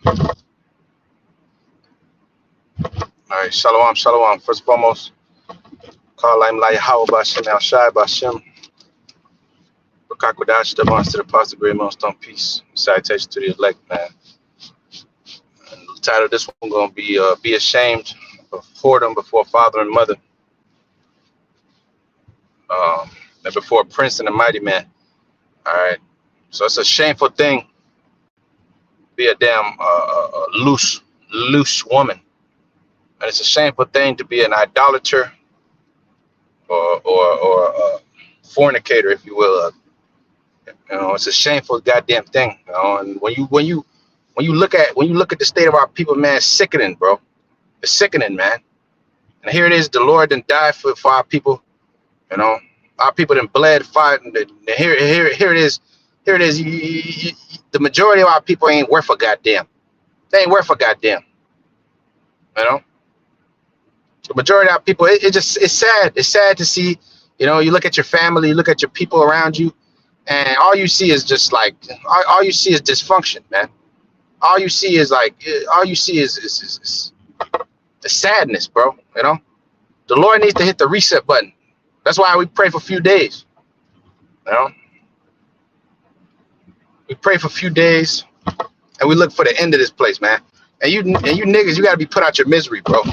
All right, shalom, shalom. First and foremost, call I'm like how Bashem Al Shai Bashem. Bakakwadash, the monster, to the apostle, great most on peace. Citation to the elect, man. And the title of this one gonna be ashamed of whoredom before father and mother, and before prince and a mighty man. All right. So it's a shameful thing to be a damn loose woman, and it's a shameful thing to be an idolater or a fornicator, if you will. It's a shameful goddamn thing. And when you look at the state of our people, man, it's sickening, bro. It's sickening, man. And here it is, the Lord done died for our people. Our people done bled, fight. And here it is. Here it is. The majority of our people ain't worth a goddamn. They ain't worth a goddamn. The majority of our people, it's sad. It's sad to see. You look at your family, you look at your people around you, and all you see is just like all you see is dysfunction, man. All you see is the sadness, bro. The Lord needs to hit the reset button. That's why we pray for a few days. We pray for a few days, and we look for the end of this place, man. And you niggas, you gotta be put out your misery, bro. You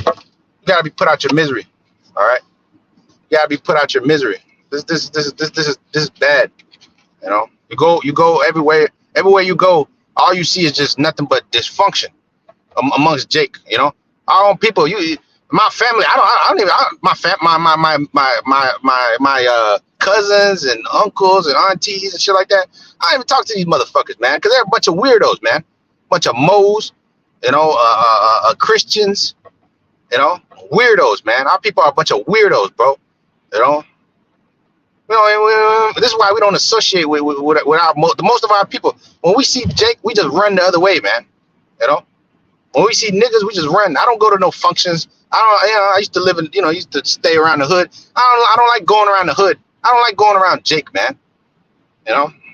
gotta be put out your misery. All right. You gotta be put out your misery. This is bad. You go everywhere you go, all you see is just nothing but dysfunction amongst Jake. Our own people. My family. My cousins and uncles and aunties and shit like that. I don't even talk to these motherfuckers, man, because they're a bunch of weirdos, man. Bunch of moles. Christians. Weirdos, man. Our people are a bunch of weirdos, bro. This is why we don't associate with most of our people. When we see Jake, we just run the other way, man. When we see niggas, we just run. I don't go to no functions. I used to live in, I used to stay around the hood. I don't like going around the hood. I don't like going around Jake, man.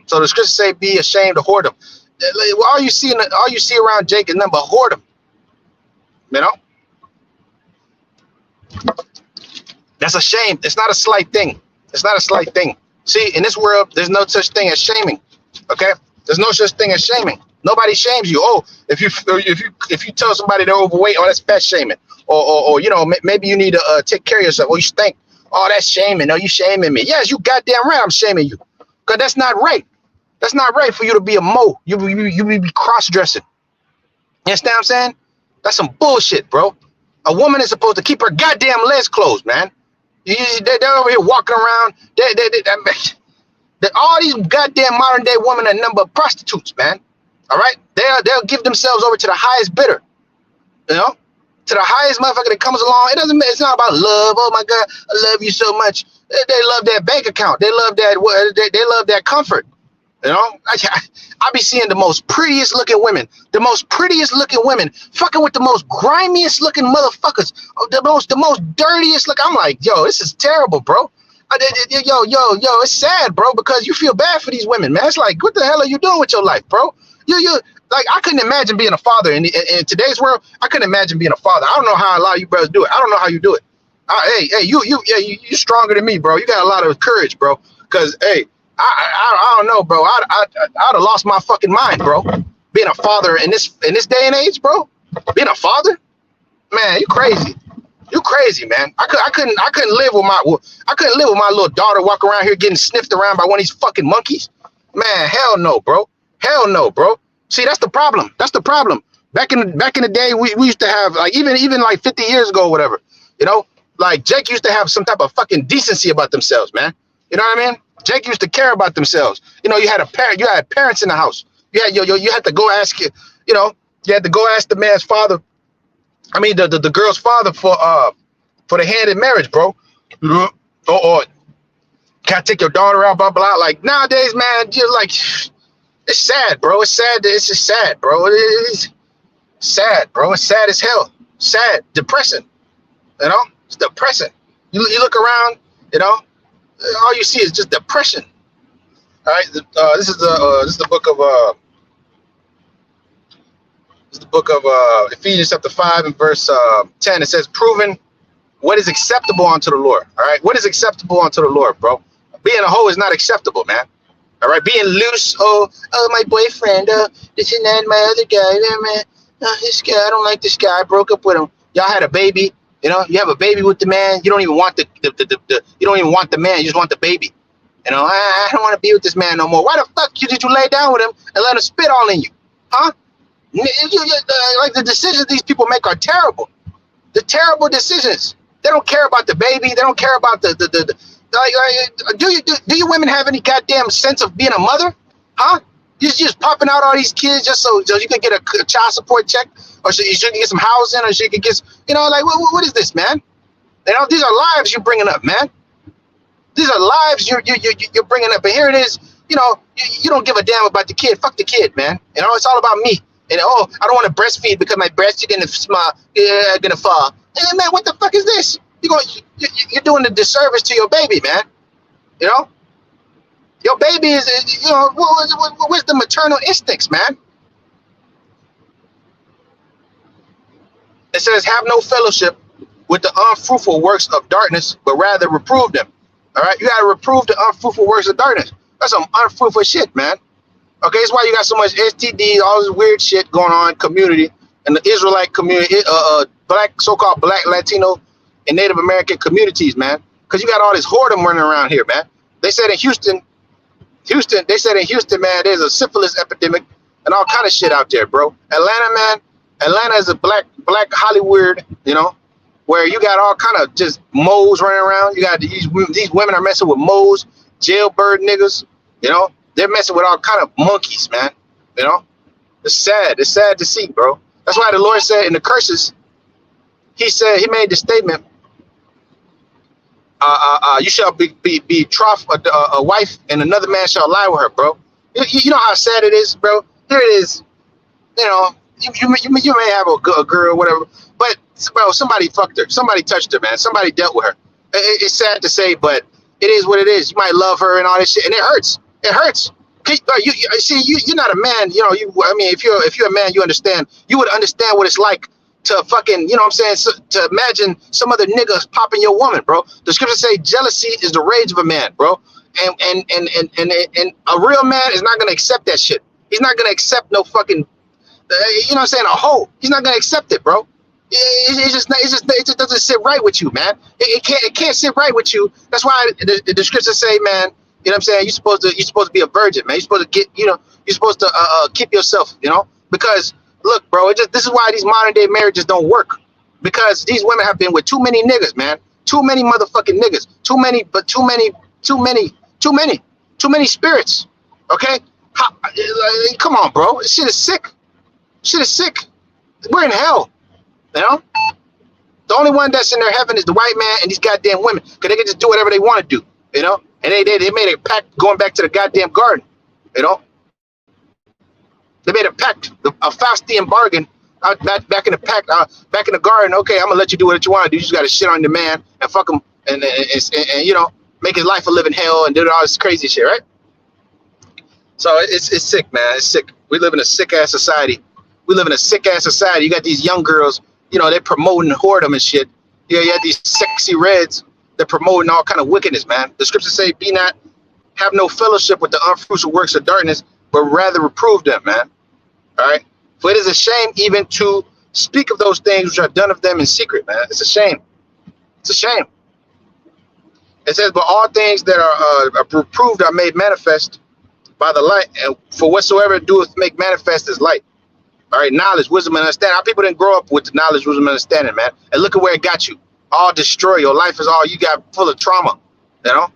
So the scriptures say, "Be ashamed of whoredom." All you see around Jake is nothing but whoredom. That's a shame. It's not a slight thing. It's not a slight thing. See, in this world, there's no such thing as shaming. Okay? There's no such thing as shaming. Nobody shames you. Oh, if you tell somebody they're overweight, oh, that's fat shaming. Or maybe you need to take care of yourself. Oh, you stink. Oh, that's shaming. Oh, you shaming me. Yes, you goddamn right. I'm shaming you. Cause that's not right. That's not right for you to be a mo. You be cross-dressing. You understand what I'm saying? That's some bullshit, bro. A woman is supposed to keep her goddamn legs closed, man. They're over here walking around. All these goddamn modern day women are number of prostitutes, man. All right, they'll give themselves over to the highest bidder, to the highest motherfucker that comes along. It's not about love. Oh my God, I love you so much. They love that bank account. They love that. They love that comfort. I be seeing the most prettiest looking women, fucking with the most grimiest looking motherfuckers, the most dirtiest look. I'm like, yo, this is terrible, bro. Yo, it's sad, bro, because you feel bad for these women, man. It's like, what the hell are you doing with your life, bro? You like, I couldn't imagine being a father in today's world. I couldn't imagine being a father. I don't know how a lot of you brothers do it. I don't know how you do it. Hey, you stronger than me, bro. You got a lot of courage, bro. Cause hey, I don't know, bro. I'd have lost my fucking mind, bro. Being a father in this day and age, bro. Being a father, man, you crazy. You crazy, man. I couldn't live with my little daughter walking around here getting sniffed around by one of these fucking monkeys. Man, hell no, bro. Hell no, bro. See, that's the problem. That's the problem. Back in the day, we used to have, like, even like 50 years ago or whatever, like Jake used to have some type of fucking decency about themselves, man. You know what I mean? Jake used to care about themselves. You had parents in the house. You had to go ask you had to go ask the man's father. I mean the girl's father for the hand in marriage, bro. Or can I take your daughter out, blah blah. Like nowadays, man, you're like, it's sad, bro. It's sad. It's just sad, bro. It is sad, bro. It's sad as hell. Sad, depressing. It's depressing. You look around, all you see is just depression. All right, this is the book of It's the book of Ephesians chapter 5 and verse 10. It says, "Proven what is acceptable unto the Lord." All right, what is acceptable unto the Lord, bro? Being a hoe is not acceptable, man. All right, being loose, my boyfriend, this and that, my other guy, man, this guy, I don't like this guy, I broke up with him. Y'all had a baby, you know, you have a baby with the man, you don't even want you don't even want the man, you just want the baby. You know, I don't want to be with this man no more. Why the fuck did you lay down with him and let him spit all in you? Huh? Like the decisions these people make are terrible. The terrible decisions. They don't care about the baby. They don't care about do you women have any goddamn sense of being a mother? Huh? You're just popping out all these kids just so you can get a child support check, or so you can get some housing, or so you can get, you know, like what is this, man? You know, these are lives you're bringing up, man. These are lives you're bringing up, and here it is. You know, you don't give a damn about the kid. Fuck the kid, man. You know, it's all about me. And I don't want to breastfeed because my breasts are gonna fall. And man, what the fuck is this? You're doing a disservice to your baby, man. You know, your baby is, you know, where's the maternal instincts, man? It says, "Have no fellowship with the unfruitful works of darkness, but rather reprove them." All right, you gotta reprove the unfruitful works of darkness. That's some unfruitful shit, man. Okay, that's why you got so much STD, all this weird shit going on in community, and the Israelite community, black, so-called black, Latino, and Native American communities, man. Because you got all this whoredom running around here, man. They said in Houston, man, there's a syphilis epidemic and all kind of shit out there, bro. Atlanta, man, Atlanta is a black Hollywood, you know, where you got all kind of just moles running around. You got these women are messing with moles, jailbird niggas, you know. They're messing with all kind of monkeys, man. You know, it's sad. It's sad to see, bro. That's why the Lord said in the curses, he made the statement, you shall be betrothed a wife, and another man shall lie with her, bro. You know how sad it is, bro. Here it is. You know, you may have a girl, whatever, but bro, somebody fucked her. Somebody touched her, man. Somebody dealt with her. It's sad to say, but it is what it is. You might love her and all this shit, and it hurts. It hurts. You're not a man. You know, I mean, if you're a man, you understand. You would understand what it's like to fucking, you know what I'm saying, to imagine some other nigga popping your woman, bro. The scriptures say jealousy is the rage of a man, bro. And a real man is not gonna accept that shit. He's not gonna accept no fucking, you know what I'm saying, a hoe. He's not gonna accept it, bro. It just doesn't sit right with you, man. It can't sit right with you. That's why the scriptures say, man. You know what I'm saying? You're supposed to be a virgin, man. You're supposed to get, you know, you're supposed to keep yourself, you know, because look, bro, this is why these modern day marriages don't work, because these women have been with too many niggas, man. Too many motherfucking niggas. Too many spirits. Okay? Come on, bro. This shit is sick. Shit is sick. We're in hell. You know? The only one that's in their heaven is the white man and these goddamn women, because they can just do whatever they want to do, you know? And they made a pact going back to the goddamn garden, you know? They made a pact, a Faustian bargain, back in the pact, back in the garden. Okay, I'm gonna let you do what you want to do. You just gotta shit on the man and fuck him, and you know, make his life a living hell and do all this crazy shit, right? So it's sick, man. It's sick. We live in a sick ass society. You got these young girls, you know, they're promoting whoredom and shit. Yeah, you have these sexy reds. They're promoting all kind of wickedness, man. The scriptures say, have no fellowship with the unfruitful works of darkness, but rather reprove them, man. All right? For it is a shame even to speak of those things which are done of them in secret, man. It's a shame. It's a shame. It says, but all things that are reproved are made manifest by the light, and for whatsoever doeth make manifest is light. All right? Knowledge, wisdom, and understanding. Our people didn't grow up with the knowledge, wisdom, and understanding, man. And look at where it got you. All destroy. Your life is all you got, full of trauma, you know,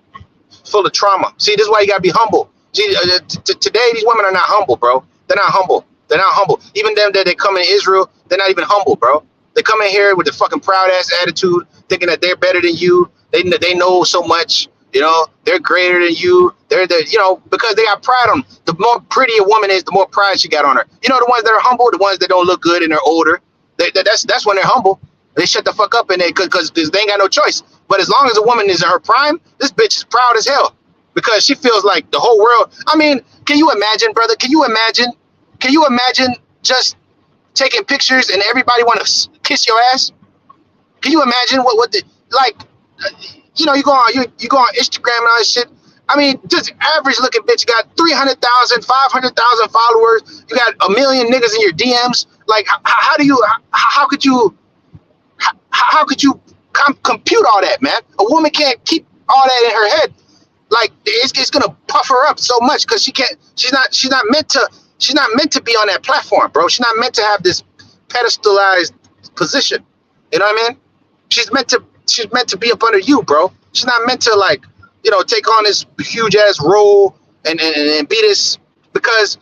full of trauma. See, this is why you got to be humble. See, today these women are not humble, bro. They're not humble. They're not humble. Even them that they come in Israel, they're not even humble, bro. They come in here with the fucking proud ass attitude, thinking that they're better than you. They know so much, you know. They're greater than you. You know, because they got pride on them. The more pretty a woman is, the more pride she got on her. You know, the ones that are humble, the ones that don't look good and they're older. That's when they're humble. They shut the fuck up in there because they ain't got no choice. But as long as a woman is in her prime, this bitch is proud as hell because she feels like the whole world. I mean, can you imagine, brother? Can you imagine just taking pictures and everybody want to kiss your ass? Can you imagine what the like? You know, you go on Instagram and all this shit. I mean, just average looking bitch. You got 300,000, 500,000 followers. You got a million niggas in your DMs. Like, how could you compute all that, man? A woman can't keep all that in her head. Like, it's gonna puff her up so much because she's not meant to be on that platform, bro. She's not meant to have this pedestalized position. You know what I mean? She's meant to be up under you, bro. She's not meant to, like, you know, take on this huge ass role and be this, because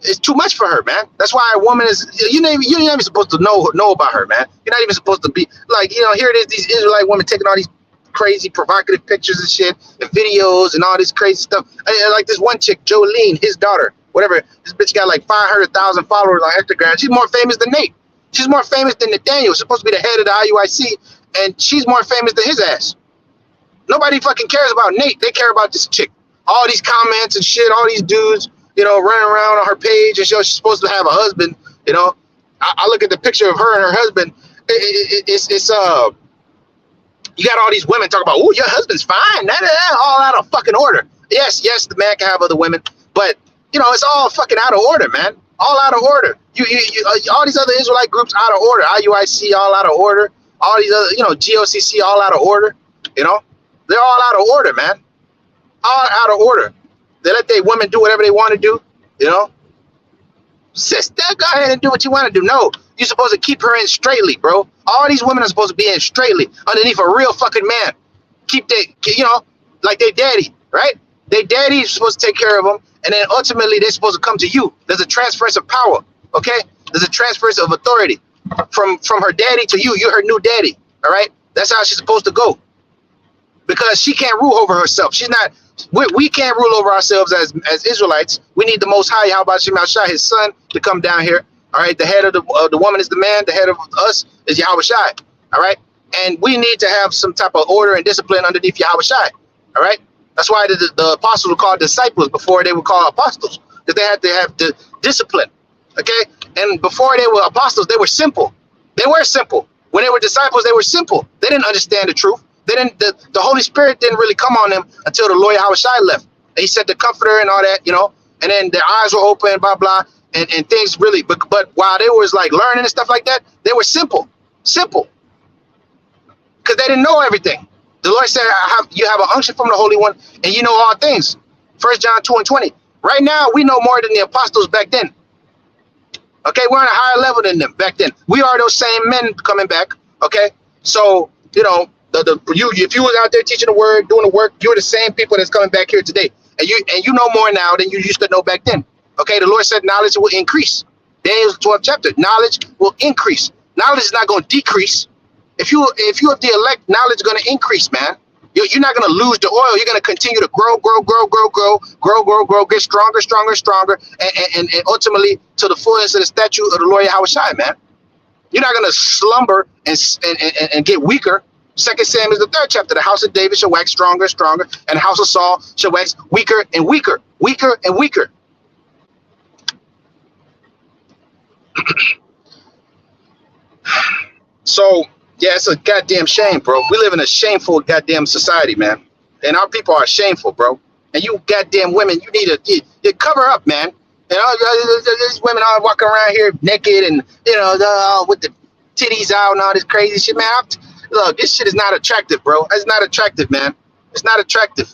it's too much for her, man. That's why a woman is, you're not even supposed to know about her, man. You're not even supposed to be like, you know, here it is, these Israelite women taking all these crazy provocative pictures and shit and videos and all this crazy stuff. Like this one chick, Jolene, his daughter, whatever, this bitch got like 500,000 followers on Instagram. She's more famous than Nate. She's more famous than Nathaniel, supposed to be the head of the IUIC, and she's more famous than his ass. Nobody fucking cares about Nate. They care about this chick. All these comments and shit, all these dudes, you know, running around on her page and she's supposed to have a husband, you know. I look at the picture of her and her husband. It's you got all these women talking about, oh, your husband's fine. All out of fucking order. Yes, the man can have other women, but, you know, it's all fucking out of order, man. All out of order. You all these other Israelite groups out of order. IUIC all out of order. All these other, you know, GOCC all out of order. You know, they're all out of order, man. All out of order. They let their women do whatever they want to do. You know, sister, go ahead and do what you want to do. No, you're supposed to keep her in straightly, bro. All these women are supposed to be in straightly underneath a real fucking man. Keep you know, like their daddy, right? Their daddy is supposed to take care of them, and then ultimately they're supposed to come to you. There's a transference of power, okay? There's a transference of authority from her daddy to you. You're her new daddy, all right? That's how she's supposed to go, because she can't rule over herself. She's not. We can't rule over ourselves as Israelites. We need the Most High. How about Shemel Shai, his son, to come down here? All right. The head of the woman is the man. The head of us is Yahweh Shai. All right. And we need to have some type of order and discipline underneath Yahweh Shai. All right. That's why the apostles were called disciples before they were called apostles, because they had to have the discipline. Okay. And before they were apostles, they were simple. They were simple. When they were disciples, they were simple. They didn't understand the truth. They didn't. The Holy Spirit didn't really come on them until the Lord Yahweh Shai left. And he said the Comforter and all that, you know. And then their eyes were open, blah blah, and things really. But while they was like learning and stuff like that, they were simple, because they didn't know everything. The Lord said, "You have an unction from the Holy One, and you know all things." 1 John 2:20. Right now, we know more than the apostles back then. Okay, we're on a higher level than them back then. We are those same men coming back. Okay, so you know. If you was out there teaching the word, doing the work, you're the same people that's coming back here today, and you know more now than you used to know back then. Okay, the Lord said knowledge will increase. Daniel's 12th chapter, knowledge will increase. Knowledge is not going to decrease. If you have the elect, knowledge is going to increase, man. You're not going to lose the oil. You're going to continue to grow, get stronger, and ultimately to the fullness of the statue of the Lord Yahweh Shai, man. You're not going to slumber and get weaker. 2 Samuel, the 3rd chapter, the house of David shall wax stronger, and the house of Saul shall wax weaker and weaker. So, yeah, it's a goddamn shame, bro. We live in a shameful goddamn society, man. And our people are shameful, bro. And you goddamn women, you need to cover up, man. You know, these women are walking around here naked and, you know, with the titties out and all this crazy shit, man. Look, this shit is not attractive, bro. It's not attractive, man. It's not attractive.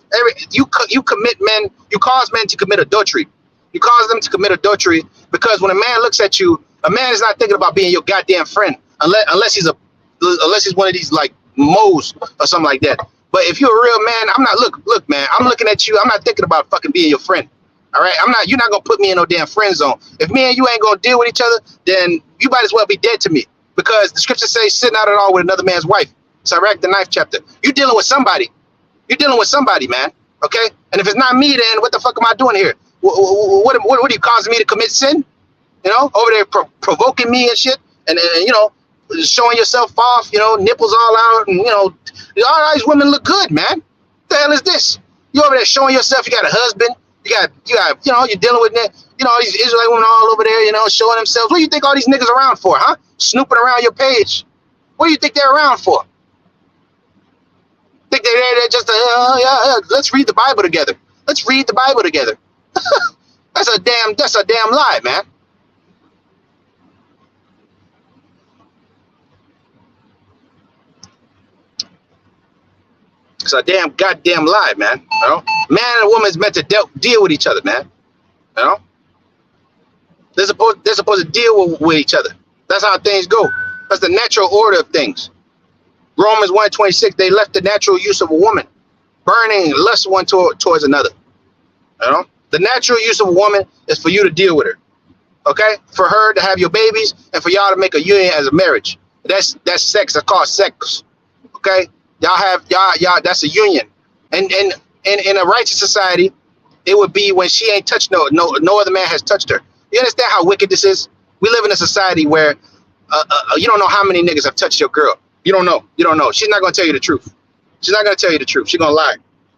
You commit men, you cause men to commit adultery. You cause them to commit adultery because when a man looks at you, a man is not thinking about being your goddamn friend unless he's one of these like moles or something like that. But if you're a real man, I'm not look, man. I'm looking at you. I'm not thinking about fucking being your friend. All right, you're not gonna put me in no damn friend zone. If me and you ain't gonna deal with each other, then you might as well be dead to me. Because the scriptures say sitting out at all with another man's wife. Sirach, the 9th chapter. You're dealing with somebody. You're dealing with somebody, man. Okay? And if it's not me, then what the fuck am I doing here? What are you causing me to commit sin? You know, over there provoking me and shit. And you know, showing yourself off, you know, nipples all out. And, you know, all these women look good, man. What the hell is this? You over there showing yourself. You got a husband. You got, you know, you're dealing with that. You know, these Israelite women all over there, you know, showing themselves. What do you think all these niggas around for, huh? Snooping around your page. What do you think they're around for? Think they're just, yeah, let's read the Bible together. Let's read the Bible together. That's a damn lie, man. It's a damn goddamn lie, man. You know, man and woman is meant to deal with each other, man. You know, they're supposed to deal with each other. That's how things go. That's the natural order of things. Romans 1:26, they left the natural use of a woman, burning lust one towards another. You know, the natural use of a woman is for you to deal with her. Okay, for her to have your babies and for y'all to make a union as a marriage. That's sex. That's called sex. Okay, y'all. That's a union. And in a righteous society, it would be when she ain't touched no other man has touched her. You understand how wicked this is? We live in a society where you don't know how many niggas have touched your girl. You don't know. You don't know. She's not gonna tell you the truth. She's not gonna tell you the truth. She's gonna lie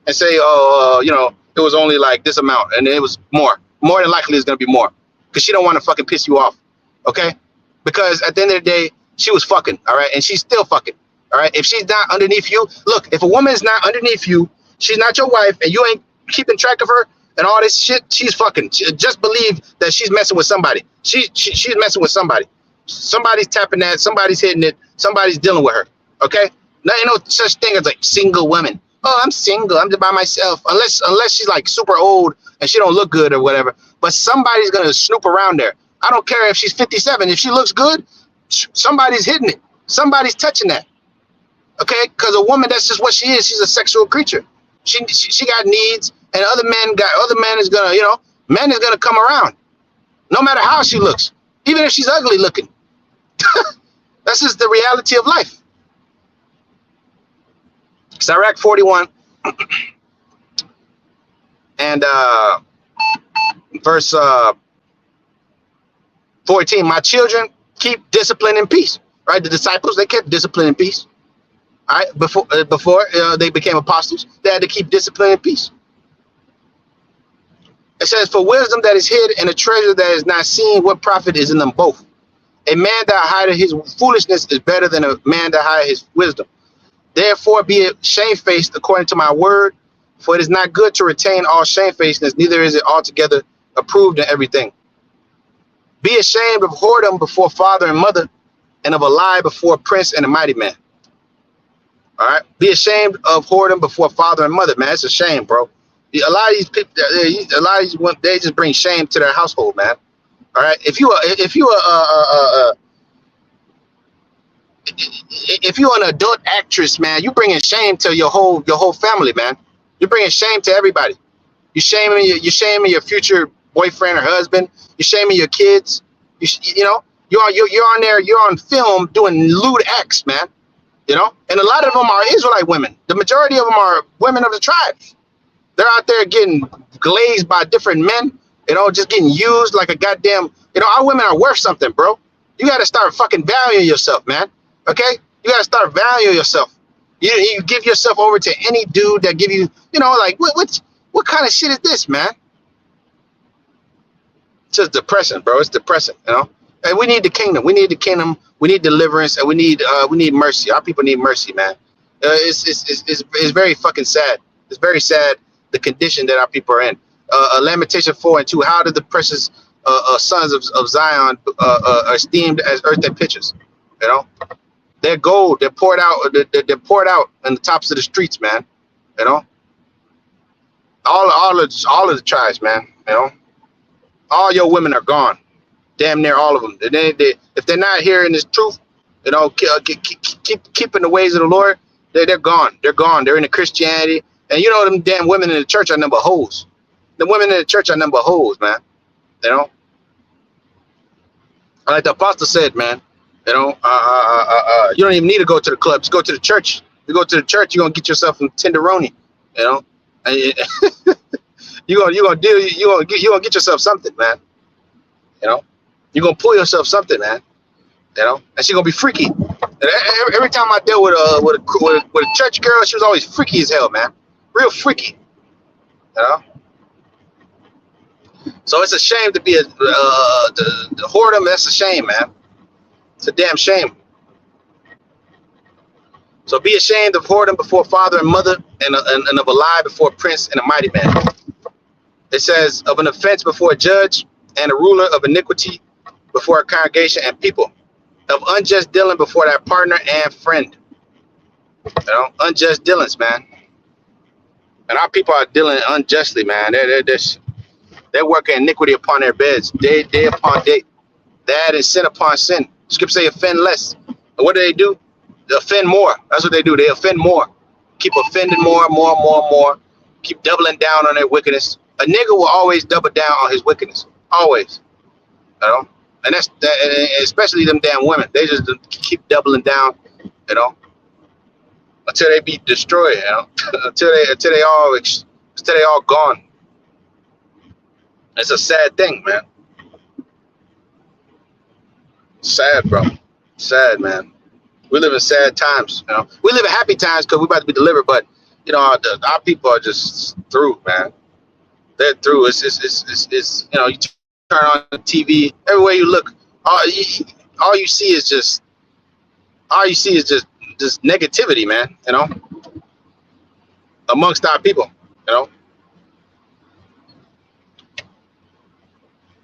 and say, oh, you know, it was only like this amount, and it was more. More than likely, it's gonna be more, because she don't want to fucking piss you off. Okay? Because at the end of the day, she was fucking. All right, and she's still fucking. All right. If she's not underneath you, look. If a woman is not underneath you, she's not your wife, and you ain't keeping track of her and all this shit. She's fucking. Just believe that she's messing with somebody. She's messing with somebody. Somebody's tapping that. Somebody's hitting it. Somebody's dealing with her. Okay. There ain't no such thing as like single women. Oh, I'm single. I'm just by myself. Unless she's like super old and she don't look good or whatever. But somebody's gonna snoop around there. I don't care if she's 57. If she looks good, somebody's hitting it. Somebody's touching that. Okay, because a woman, that's just what she is. She's a sexual creature. She got needs, and other men is gonna, you know, men is gonna come around, no matter how she looks, even if she's ugly looking. That's just the reality of life. Sirach 41 and verse 14. My children, keep discipline in peace. Right, the disciples, they kept discipline in peace. All right, before they became apostles, they had to keep discipline in peace. It says, for wisdom that is hid and a treasure that is not seen, what profit is in them both? A man that hideth his foolishness is better than a man that hideth his wisdom. Therefore be it shamefaced according to my word, for it is not good to retain all shamefacedness, neither is it altogether approved in everything. Be ashamed of whoredom before father and mother, and of a lie before a prince and a mighty man. All right, be ashamed of whoredom before father and mother, man. It's a shame, bro. A lot of these people, they just bring shame to their household, man. All right, if you're an adult actress, man, you bringing shame to your whole family, man. You're bringing shame to everybody. You're shaming your future boyfriend or husband. You're shaming your kids. You know, you're on there. You're on film doing lewd acts, man. You know, and a lot of them are Israelite women. The majority of them are women of the tribes. They're out there getting glazed by different men. You know, just getting used like a goddamn. You know, our women are worth something, bro. You got to start fucking valuing yourself, man. Okay, you got to start valuing yourself. You give yourself over to any dude that give you, you know, like what kind of shit is this, man? It's just depressing, bro. It's depressing, you know. And we need the kingdom. We need the kingdom. We need deliverance, and we need mercy. Our people need mercy, man. It's very fucking sad. It's very sad the condition that our people are in. Lamentation 4:2. How did the precious sons of Zion are esteemed as earthen pitchers? You know, they're gold. They're poured out. They're poured out on the tops of the streets, man. You know, all of the tribes, man. You know, all your women are gone. Damn near all of them. If they're not hearing this truth, you know, keeping the ways of the Lord, they're gone. They're gone. They're into Christianity. And you know, them damn women in the church are number hoes. The women in the church are number hoes, man. You know, like the apostle said, man. You know, you don't even need to go to the club. Just go to the church. You go to the church, you're gonna get yourself some tenderoni. You know, and you're gonna get yourself something, man. You know, you're gonna pull yourself something, man. You know, and she's gonna be freaky. And every time I dealt with a church girl, she was always freaky as hell, man. Real freaky. You know. So it's a shame to be the whoredom. That's a shame, man. It's a damn shame. So be ashamed of whoredom before father and mother, and of a lie before a prince and a mighty man. It says of an offense before a judge, and a ruler of iniquity before a congregation and people, of unjust dealing before that partner and friend. Unjust dealings, man. And our people are dealing unjustly, man. They're working iniquity upon their beds, day upon day. They add sin upon sin. Scripture say offend less. And what do? They offend more. That's what they do. They offend more. Keep offending more. Keep doubling down on their wickedness. A nigga will always double down on his wickedness. Always. And that's that, especially them damn women. They just keep doubling down, until they be destroyed, until they all gone. It's a sad thing, man. Sad, bro. Sad, man. We live in sad times. We live in happy times because we're about to be delivered, but our people are just through, man. They're through. It's you turn on the TV, everywhere you look, all you see is just negativity, man. Amongst our people,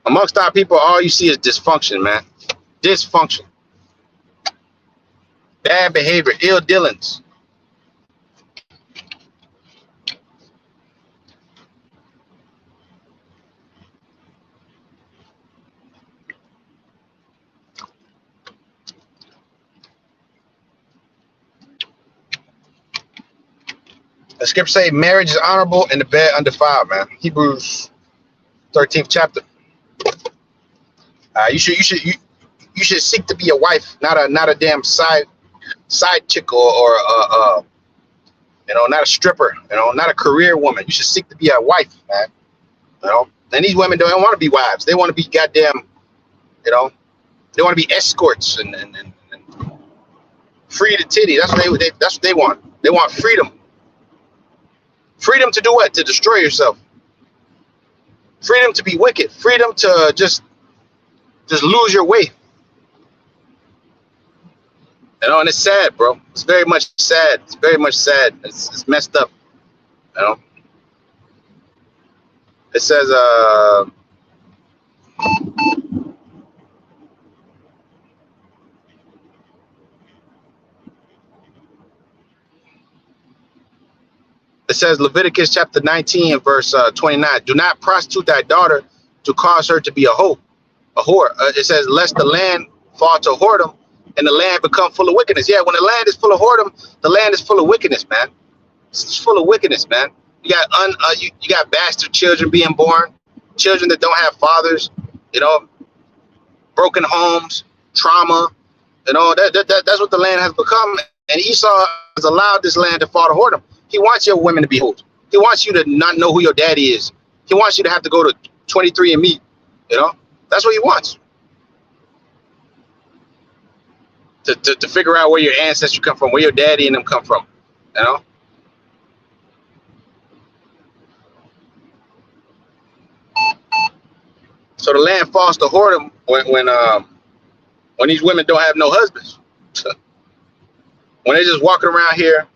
amongst our people, all you see is dysfunction, man. Dysfunction, bad behavior, ill dealings. The scripture say marriage is honorable and the bed undefiled, man. Hebrews 13th chapter. You should seek to be a wife, not a damn side chick or not a stripper, not a career woman. You should seek to be a wife, man. And these women don't want to be wives. They want to be goddamn, they want to be escorts and free to titty. That's what they want. They want freedom. Freedom to do what? To destroy yourself. Freedom to be wicked. Freedom to just lose your way. And it's sad, bro. It's very much sad. It's very much sad. It's messed up. It says, it says Leviticus chapter 19 and verse 29. Do not prostitute thy daughter to cause her to be a whore. It says, lest the land fall to whoredom and the land become full of wickedness. Yeah, when the land is full of whoredom, the land is full of wickedness, man. It's full of wickedness, man. You got bastard children being born, children that don't have fathers, broken homes, trauma, that's what the land has become. And Esau has allowed this land to fall to whoredom. He wants your women to be hoed. He wants you to not know who your daddy is. He wants you to have to go to 23andMe. That's what he wants. To figure out where your ancestors come from, where your daddy and them come from. So the land falls to whoredom when these women don't have no husbands. When they're just walking around here,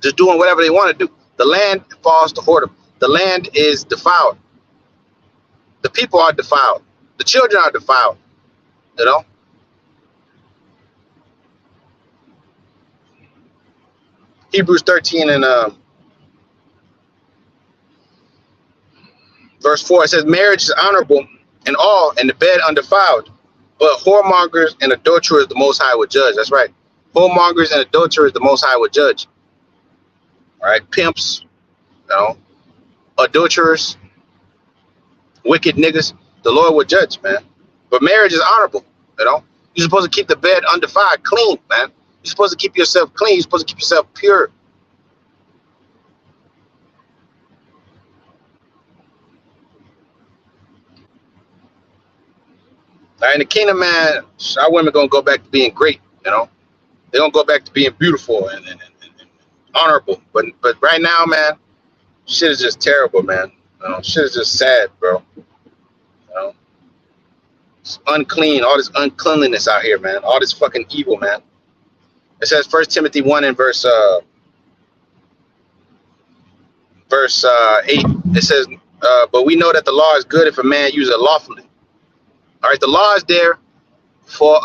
just doing whatever they want to do. The land falls to whoredom. The land is defiled. The people are defiled. The children are defiled. Hebrews 13 and verse 4, it says, marriage is honorable in all, and the bed undefiled, but whoremongers and adulterers the Most High would judge. That's right. Whoremongers and adulterers the Most High would judge. All right, pimps, adulterers, wicked niggas, the Lord will judge, man. But marriage is honorable, You're supposed to keep the bed undefiled, clean, man. You're supposed to keep yourself clean. You're supposed to keep yourself pure. All right, in the kingdom, man, our women gonna go back to being great, They're gonna go back to being beautiful and honorable. But right now, man, shit is just terrible, man. Shit is just sad, bro. You know, it's unclean, all this uncleanliness out here, man. All this fucking evil, man. It says First Timothy 1 and verse 8. It says, but we know that the law is good if a man uses it lawfully. All right, the law is there for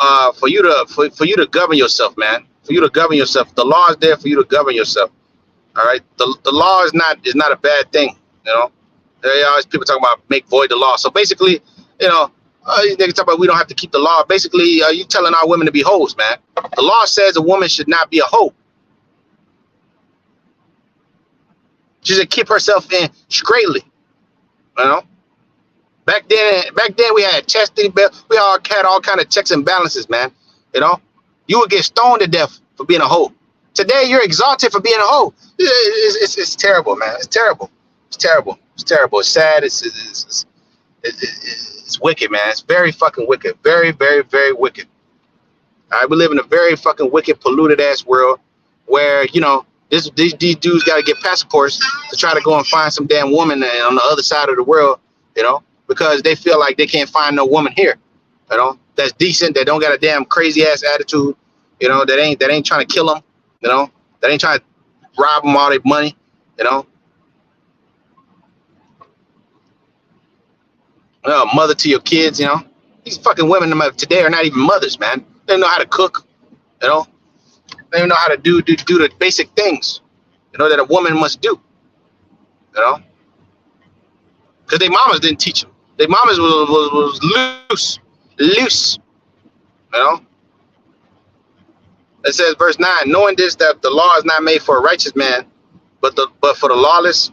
you to govern yourself, man. For you to govern yourself. The law is there for you to govern yourself. All right. The law is not a bad thing. You know, there always people talking about make void the law. So basically, you know, these niggas talk about we don't have to keep the law. Basically, you telling our women to be hoes, man. The law says a woman should not be a hoe. She should keep herself in straightly. You know. Back then we had chastity belt. We all had all kind of checks and balances, man. You know, you would get stoned to death for being a hoe. Today you're exalted for being a hoe. It's terrible, man. It's terrible. It's terrible. It's terrible. It's sad. It's wicked, man. It's very fucking wicked. Very, very, very wicked. All right, we live in a very fucking wicked, polluted ass world where these dudes got to get passports to try to go and find some damn woman on the other side of the world. You know. Because they feel like they can't find no woman here, that's decent, that don't got a damn crazy ass attitude, that ain't trying to kill them, that ain't trying to rob them all their money, mother to your kids, these fucking women today are not even mothers, man. They don't know how to cook, they don't know how to do the basic things, that a woman must do, because their mamas didn't teach them. Their mamas was loose, It says, verse 9, knowing this, that the law is not made for a righteous man, but for the lawless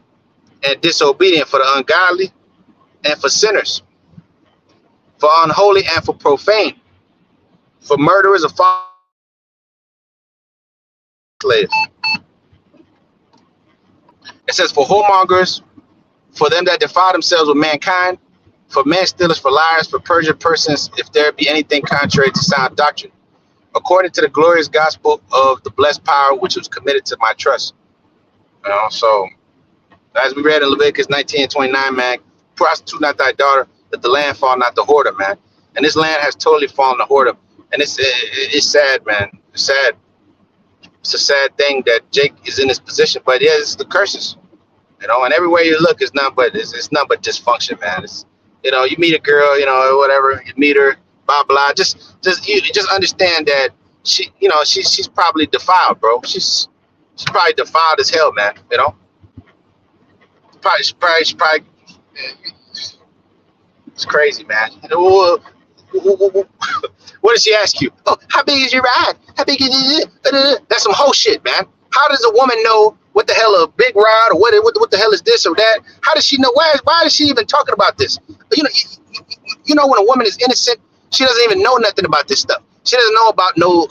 and disobedient, for the ungodly and for sinners, for unholy and for profane, for murderers, of slaves. It says, for whoremongers, for them that defile themselves with mankind, for men stealers, for liars, for perjured persons, if there be anything contrary to sound doctrine, according to the glorious gospel of the blessed power which was committed to my trust. So as we read in Leviticus 19:29, man, prostitute not thy daughter, that the land fall not the whoredom, man. And this land has totally fallen to whoredom. And it's sad, man. It's sad. It's a sad thing that Jake is in this position, but yeah, it's the curses. And everywhere you look, it's nothing but dysfunction, man. It's you meet a girl, whatever, you meet her, blah blah. Just understand that she's probably defiled, bro. She's probably defiled as hell, man. Probably. It's crazy, man. What does she ask you? Oh, how big is your ride? How big is it? That's some whole shit, man. How does a woman know what the hell a big rod or what the hell is this or that? How does she know? Why is she even talking about this? When a woman is innocent, she doesn't even know nothing about this stuff. She doesn't know about no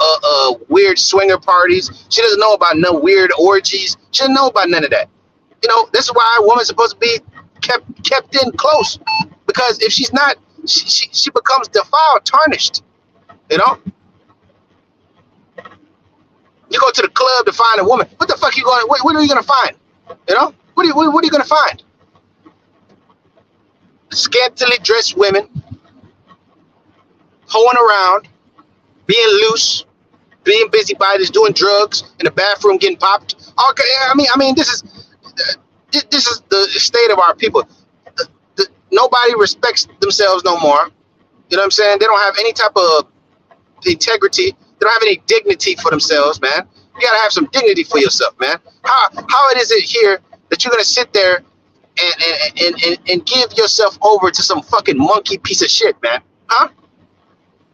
weird swinger parties. She doesn't know about no weird orgies. She doesn't know about none of that. This is why a woman's supposed to be kept in close, because if she's not, she becomes defiled, tarnished. You go to the club to find a woman. What the fuck are you going? What are you going to find? What are you going to find? Scantily dressed women, hoeing around, being loose, being busybodies, doing drugs in the bathroom, getting popped. Okay, I mean, this is the state of our people. Nobody respects themselves no more. You know what I'm saying? They don't have any type of integrity. They don't have any dignity for themselves, man. You gotta have some dignity for yourself, man. How is it here that you're gonna sit there and give yourself over to some fucking monkey piece of shit, man? Huh?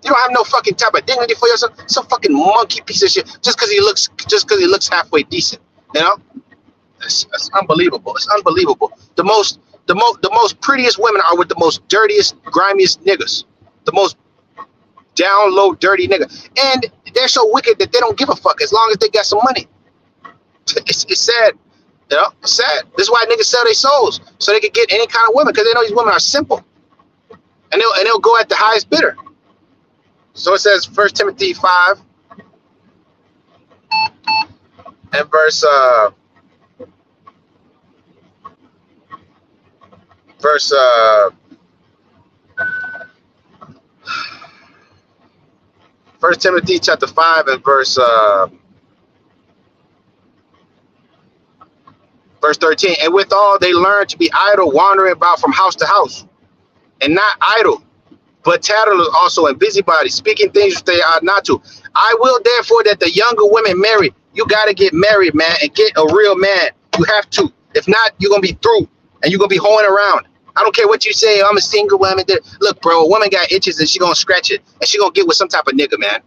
You don't have no fucking type of dignity for yourself. Some fucking monkey piece of shit just because he looks halfway decent. It's unbelievable. It's unbelievable. The most prettiest women are with the most dirtiest, grimiest niggas. The most down low, dirty nigga. And they're so wicked that they don't give a fuck as long as they got some money. It's sad. It's sad. This is why niggas sell their souls, so they can get any kind of women, because they know these women are simple. And they'll go at the highest bidder. So it says 1 Timothy 5 and verse verse First Timothy chapter 5 and verse 13. And withal they learn to be idle, wandering about from house to house, and not idle, but tattlers also, and busybodies, speaking things which they ought not to. I will therefore that the younger women marry. You got to get married, man, and get a real man. You have to. If not, you're going to be through, and you're going to be hoeing around. I don't care what you say. I'm a single woman. Look, bro, a woman got itches, and she going to scratch it, and she going to get with some type of nigga, man.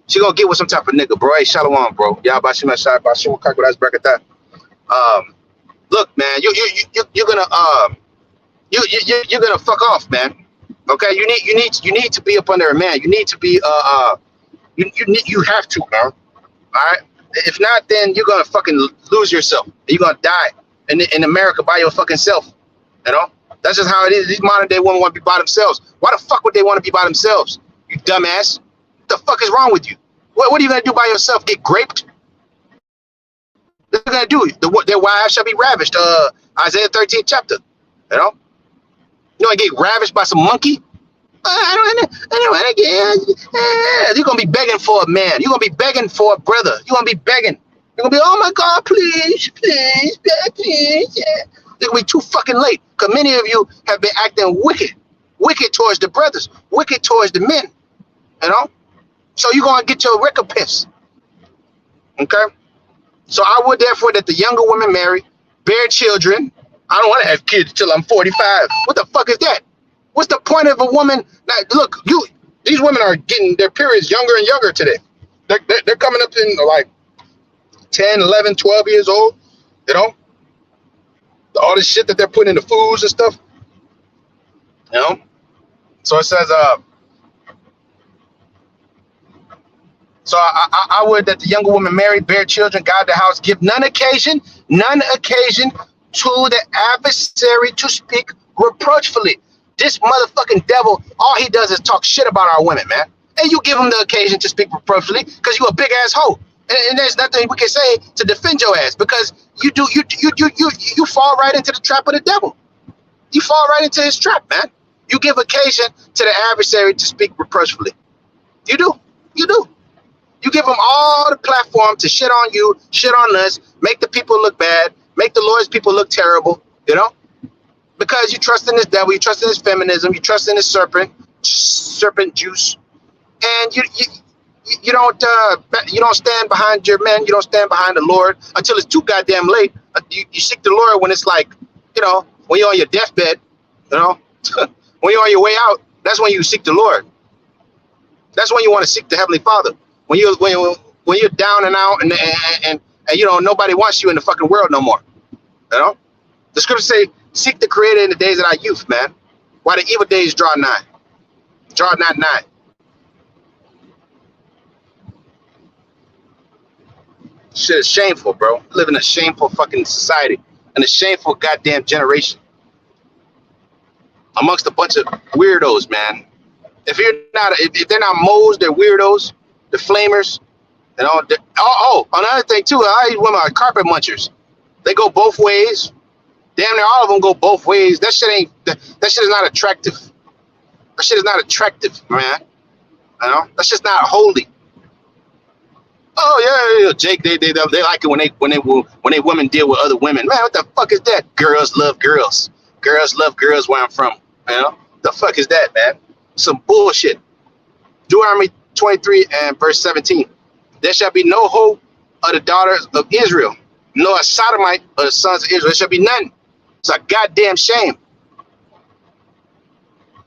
She going to get with some type of nigga, bro. Hey, shalom, bro. Y'all, bashima shai, bashima kakwa, that's bracket. Look, man, you're gonna fuck off, man. Okay, you need to be up under a man. You need to be you have to, man. All right. If not, then you're gonna fucking lose yourself. You're gonna die in America by your fucking self. You know, that's just how it is. These modern day women want to be by themselves. Why the fuck would they want to be by themselves? You dumbass. What the fuck is wrong with you? What are you gonna do by yourself? Get raped? What are they gonna do? Their wives shall be ravished. Isaiah 13th chapter. You know, you want to get ravished by some monkey? I don't want to get. You're gonna be begging for a man. You're gonna be begging for a brother. You're gonna be begging. You're gonna be, oh my God, please, please, please. Yeah. You're gonna be too fucking late, because many of you have been acting wicked towards the brothers, wicked towards the men. You know, so you're gonna get your recompense. Okay. So I would therefore that the younger women marry, bear children. I don't want to have kids till I'm 45. What the fuck is that? What's the point of a woman? Now, look, these women are getting their periods younger and younger today. They're coming up in like 10, 11, 12 years old. You know, all this shit that they're putting in the foods and stuff. You know, so it says, so I would that the younger woman marry, bear children, guard the house, give none occasion to the adversary to speak reproachfully. This motherfucking devil, all he does is talk shit about our women, man. And you give him the occasion to speak reproachfully because you a big ass hoe. And there's nothing we can say to defend your ass, because you fall right into the trap of the devil. You fall right into his trap, man. You give occasion to the adversary to speak reproachfully. You do. You give them all the platform to shit on you, shit on us, make the people look bad, make the Lord's people look terrible, you know? Because you trust in this devil, you trust in this feminism, you trust in this serpent juice, and you don't stand behind your men, you don't stand behind the Lord until it's too goddamn late. You seek the Lord when it's like, you know, when you're on your deathbed, you know, when you're on your way out, that's when you seek the Lord. That's when you want to seek the Heavenly Father. When you're down and out and you know, nobody wants you in the fucking world no more. You know, the scriptures say, seek the Creator in the days of thy youth, man. While the evil days draw nigh. Draw not nigh. Shit is shameful, bro. We live in a shameful fucking society, and a shameful goddamn generation amongst a bunch of weirdos, man. If they're not moles, they're weirdos. The flamers, you know. Another thing too, these women are carpet munchers. They go both ways. Damn near all of them go both ways. That shit is not attractive. That shit is not attractive, man. You know, that's just not holy. Oh yeah, Jake. They like it when they women deal with other women. Man, what the fuck is that? Girls love girls. Girls love girls where I'm from. You know, the fuck is that, man? Some bullshit. Deuteronomy 23 and verse 17. There shall be no hope of the daughters of Israel, nor a sodomite of the sons of Israel. There shall be none. It's a goddamn shame.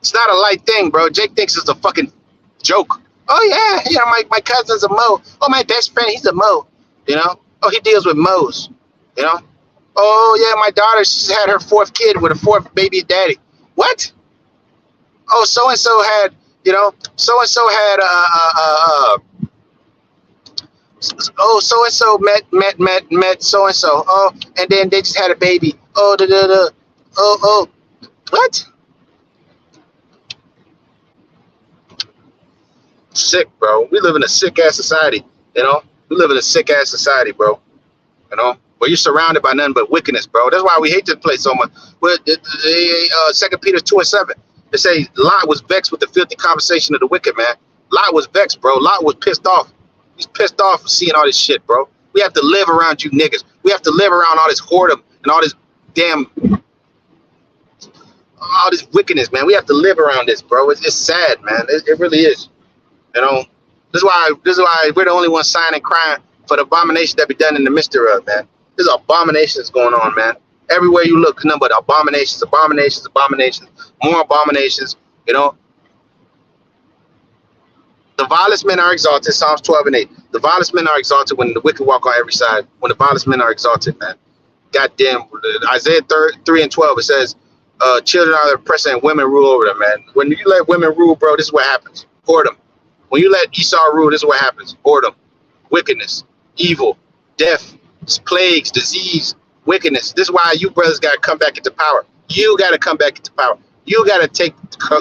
It's not a light thing, bro. Jake thinks it's a fucking joke. Oh yeah, my cousin's a Mo. Oh, my best friend, he's a Mo. You know? Oh, he deals with Mo's. You know? Oh yeah, my daughter, she's had her fourth kid with a fourth baby daddy. What? Oh, so and so had, you know, so and so had oh, so and so met so and so. Oh, and then they just had a baby. Oh, oh, what? Sick, bro. We live in a sick ass society. You know, we live in a sick ass society, bro. You know, Where you're surrounded by nothing but wickedness, bro. That's why we hate this place so much. But 2 Peter 2:7, it says Lot was vexed with the filthy conversation of the wicked, man. Lot was vexed, bro. Lot was pissed off. He's pissed off seeing all this shit, bro. We have to live around you niggas. We have to live around all this whoredom and all this damn, all this wickedness, man. We have to live around this, bro. It's sad, man. It really is. You know, this is why we're the only ones signing crying for the abomination that be done in the midst of, man. There's abominations going on, man. Everywhere you look, nothing but abominations, abominations, abominations, more abominations. You know, the vilest men are exalted. Psalms 12:8. The vilest men are exalted when the wicked walk on every side. When the vilest men are exalted, man. Goddamn, Isaiah 3:12. It says, "Children are the oppressor and women rule over them." Man, when you let women rule, bro, this is what happens. Whoredom. When you let Esau rule, this is what happens. Whoredom, wickedness, evil, death, plagues, disease, wickedness. This is why you brothers got to come back into power. You got to come back into power. You got to take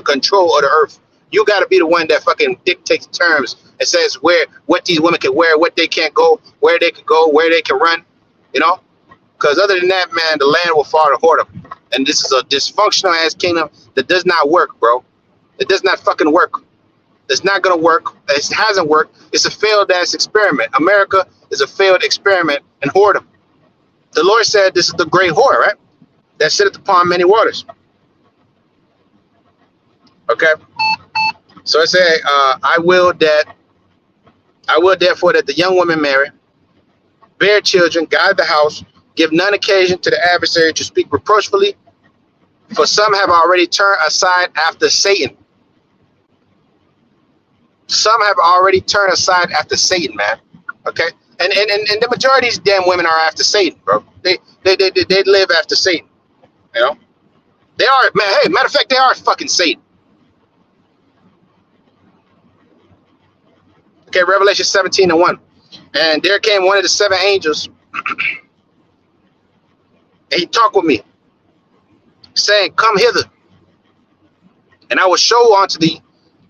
control of the earth. You got to be the one that fucking dictates terms and says what these women can wear, what they can't go, where they can go, where they can run. You know, because other than that, man, the land will fall to whoredom. And this is a dysfunctional ass kingdom that does not work, bro. It does not fucking work. It's not gonna work. It hasn't worked. It's a failed ass experiment. America is a failed experiment in whoredom. The Lord said this is the great whore, right? That sitteth upon many waters. Okay. So it said, I will therefore that the young woman marry, bear children, guide the house, give none occasion to the adversary to speak reproachfully, for some have already turned aside after Satan. Some have already turned aside after Satan, man. Okay, and the majority of these damn women are after Satan, bro. They live after Satan. You know, they are, man. Hey, matter of fact, they are fucking Satan. Okay, Revelation 17:1. And there came one of the seven angels, and he talked with me, saying, "Come hither, and I will show unto thee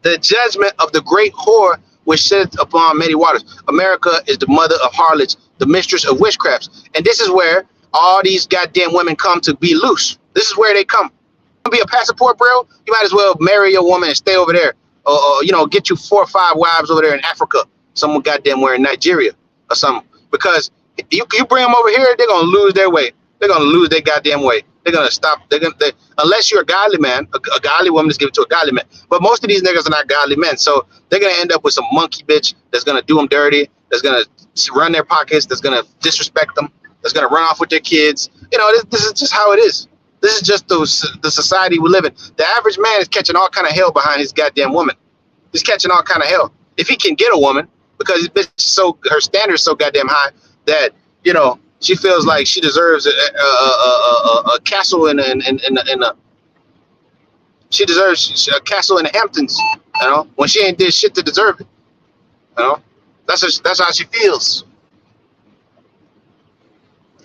the judgment of the great whore which sitteth upon many waters." America is the mother of harlots, the mistress of witchcrafts. And this is where all these goddamn women come to be loose. This is where they come. To be a passport, bro, you might as well marry a woman and stay over there. Or you know, get you 4 or 5 wives over there in Africa. Someone goddamn where in Nigeria or something. Because you bring them over here, they're going to lose their way. They're going to lose their goddamn way. They're going to stop. Unless you're a godly man, a godly woman is given to a godly man. But most of these niggas are not godly men. So they're going to end up with some monkey bitch that's going to do them dirty, that's going to run their pockets, that's going to disrespect them, that's going to run off with their kids. You know, this is just how it is. This is just the society we live in. The average man is catching all kind of hell behind his goddamn woman. He's catching all kind of hell. If he can get a woman, because his bitch her standards so goddamn high that, you know, she feels like she deserves a castle she deserves a castle in the Hamptons, you know, when she ain't did shit to deserve it. You know, that's how she feels.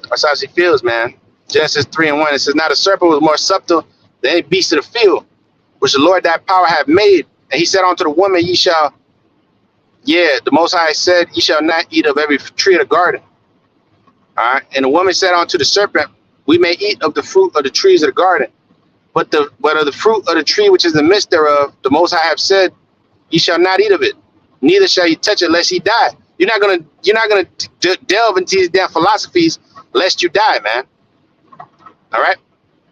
That's how she feels, man. Genesis 3:1, it says, "Now the serpent was more subtle than any beast of the field, which the Lord that power hath made. And he said unto the woman, the Most High said, ye shall not eat of every tree of the garden." All right. And the woman said unto the serpent, we may eat of the fruit of the trees of the garden, but of the fruit of the tree which is in the midst thereof, the Most High have said, ye shall not eat of it, neither shall you touch it lest ye die. You're not gonna delve into these damn philosophies lest you die, man. All right.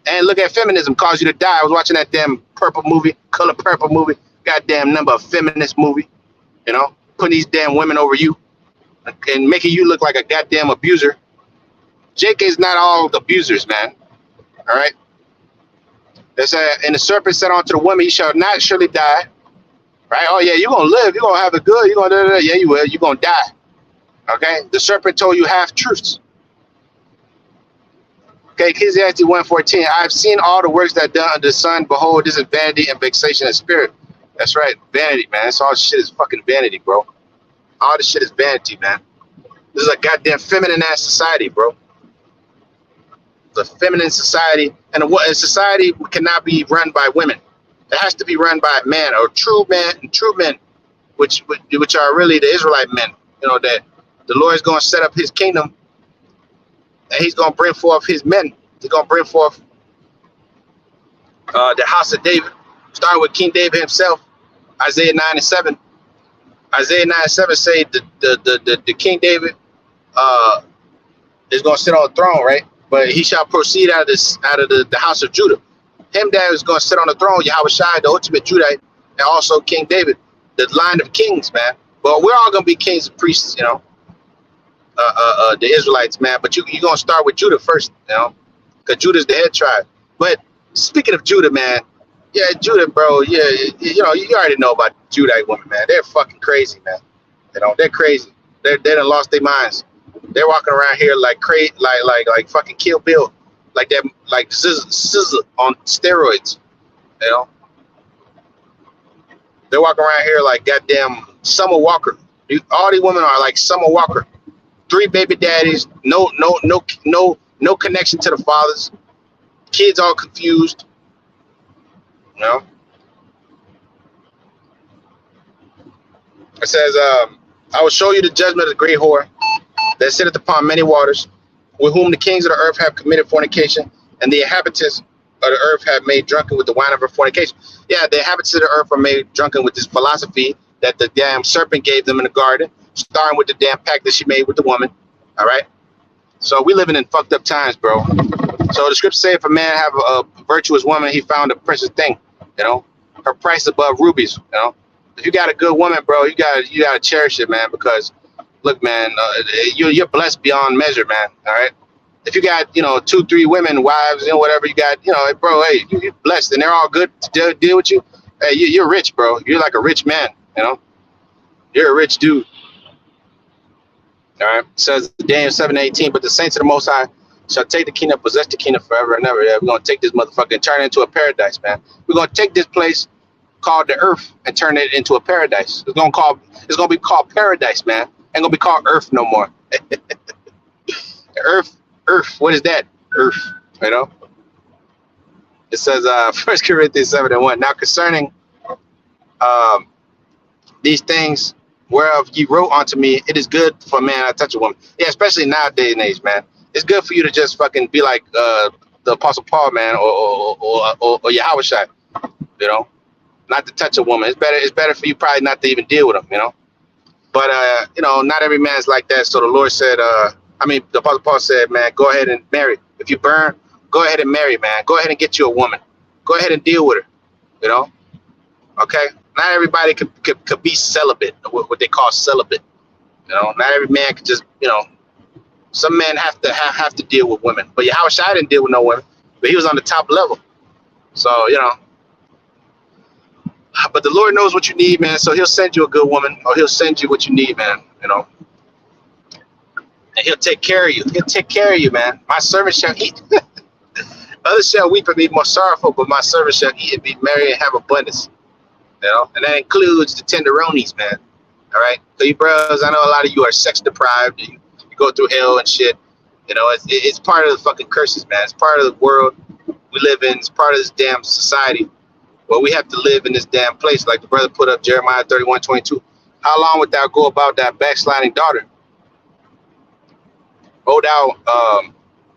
And look at feminism cause you to die. I was watching that damn Purple movie, Color Purple movie, goddamn number of feminist movie, you know, putting these damn women over you and making you look like a goddamn abuser. JK's not all abusers, man. All right. And the serpent said unto the woman, "You shall not surely die." Right? Oh yeah, you're gonna live. You're gonna have it good. You're gonna yeah, you will. You're gonna die. Okay. The serpent told you half truths. Okay, Ecclesiastes 1:14. "I have seen all the works that are done under the sun. Behold, this is vanity and vexation of spirit." That's right, vanity, man. That's all shit is fucking vanity, bro. All this shit is vanity, man. This is a goddamn feminine ass society, bro. It's a feminine society, and a society cannot be run by women. It has to be run by a man, or true man, and true men, which are really the Israelite men. You know that the Lord is going to set up His kingdom and he's gonna bring forth his men. He's gonna bring forth the house of David, starting with King David himself. Isaiah 9:7. Isaiah 9:7 say the King David is gonna sit on the throne, right? But he shall proceed out of the house of Judah. Him that is gonna sit on the throne, Yahweh Shai, the ultimate Judite, and also King David, the line of kings, man. But we're all gonna be kings and priests, you know. The Israelites, man. But you're gonna start with Judah first, you know, because Judah's the head tribe. But speaking of Judah, man, yeah, Judah, bro, yeah, you know, you already know about Judite women, man. They're fucking crazy, man. You know, they're crazy. They done lost their minds. They're walking around here like crazy, like fucking Kill Bill, like that, like scissor on steroids. You know, they're walking around here like goddamn Summer Walker. All these women are like Summer Walker. 3 baby daddies, no connection to the fathers. Kids all confused. You know. It says, I will show you the judgment of the great whore that sitteth upon many waters, with whom the kings of the earth have committed fornication, and the inhabitants of the earth have made drunken with the wine of her fornication. Yeah, the inhabitants of the earth are made drunken with this philosophy that the damn serpent gave them in the garden, starting with the damn pact that she made with the woman. All right. So we living in fucked up times, bro. So the scripture say if a man have a virtuous woman, he found a precious thing. You know, her price above rubies. You know, if you got a good woman, bro, you gotta cherish it, man. Because look, man, you're blessed beyond measure, man. All right. If you got 2, 3 women, wives, and whatever you got, bro, hey, you're blessed, and they're all good to deal with you. Hey, you're rich, bro. You're like a rich man. You know, you're a rich dude. All right. It says Daniel 7:18, but the saints of the Most High shall take the kingdom, possess the kingdom forever and ever. Yeah, we're gonna take this motherfucker and turn it into a paradise, man. We're gonna take this place called the earth and turn it into a paradise. It's gonna be called paradise, man. Ain't gonna be called earth no more. Earth, what is that? Earth, you know? It says 1 Corinthians 7:1. Now concerning these things whereof ye wrote unto me, it is good for a man to touch a woman. Yeah, especially nowadays and age, man. It's good for you to just fucking be like the Apostle Paul, man, or Yahweh Shai, you know, not to touch a woman. It's better for you probably not to even deal with them, you know. But not every man's like that. So the Lord said, the Apostle Paul said, man, go ahead and marry. If you burn, go ahead and marry, man. Go ahead and get you a woman. Go ahead and deal with her, you know. Okay. Not everybody could be celibate, what they call celibate. You know, not every man could just, some men have to deal with women. But Yahweh Shai didn't deal with no women, but he was on the top level. So, but the Lord knows what you need, man. So he'll send you a good woman, or he'll send you what you need, man, you know. And he'll take care of you. He'll take care of you, man. My servant shall eat. Others shall weep and be more sorrowful, but my servant shall eat and be merry and have abundance. You know, and that includes the tenderonies, man. All right, so you bros, I know a lot of you are sex deprived. You go through hell and shit. You know, it's part of the fucking curses, man. It's part of the world we live in. It's part of this damn society where we have to live in this damn place. Like the brother put up Jeremiah 31:22. How long wilt thou go about that backsliding daughter? O thou,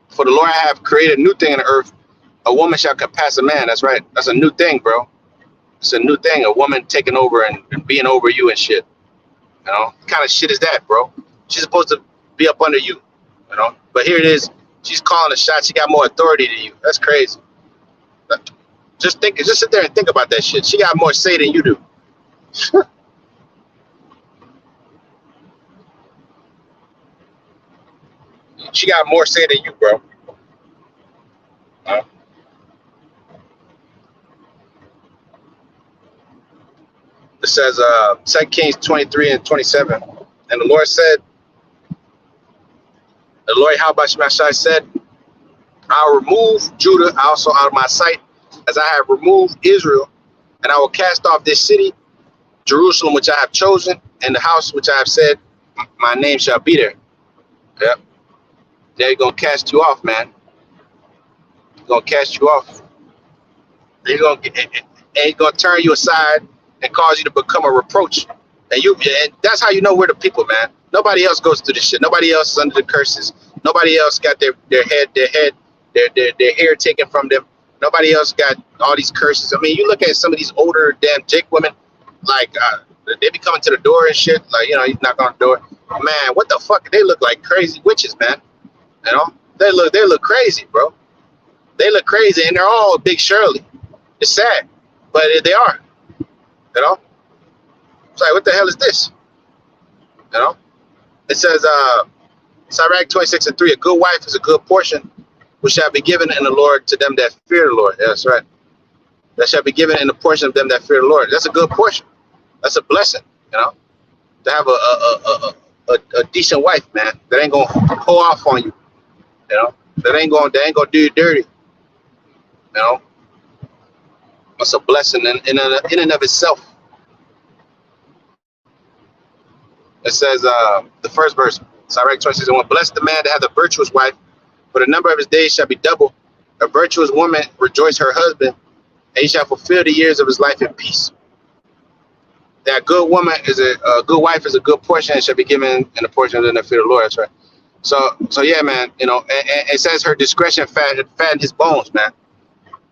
for the Lord have created a new thing in the earth. A woman shall compass a man. That's right. That's a new thing, bro. It's a new thing. A woman taking over and being over you and shit. You know, what kind of shit is that, bro? She's supposed to be up under you, you know. But here it is. She's calling the shots. She got more authority than you. That's crazy. Just sit there and think about that shit. She got more say than you do. She got more say than you, bro. It says 2 Kings 23:27. And the Lord said, the Lord Yahweh Shai said, I'll remove Judah also out of my sight, as I have removed Israel, and I will cast off this city, Jerusalem, which I have chosen, and the house which I have said, my name shall be there. Yep. They're going to cast you off, man. They're going to cast you off. They're going to turn you aside and cause you to become a reproach. And that's how you know we're the people, man. Nobody else goes through this shit. Nobody else is under the curses. Nobody else got their hair taken from them. Nobody else got all these curses. I mean, you look at some of these older damn Jake women, like they be coming to the door and shit. Like, you know, you knock on the door. Man, what the fuck? They look like crazy witches, man. You know, they look crazy, bro. They look crazy, and they're all Big Shirley. It's sad, but they are. You know, it's like, what the hell is this? You know, it says, Sirach 26:3, a good wife is a good portion, which shall be given in the Lord to them that fear the Lord. Yeah, that's right. That shall be given in the portion of them that fear the Lord. That's a good portion. That's a blessing, you know, to have a decent wife, man, that ain't gonna pull off on you, you know, they ain't gonna do you dirty, you know. That's a blessing in and of itself. It says, the first verse, Sirach 26:1, bless the man to have a virtuous wife, for the number of his days shall be double. A virtuous woman rejoice her husband, and he shall fulfill the years of his life in peace. That good woman is a good wife is a good portion, and shall be given in the portion of them that fear the Lord. That's right. So yeah, man. You know, and it says her discretion fatten his bones, man.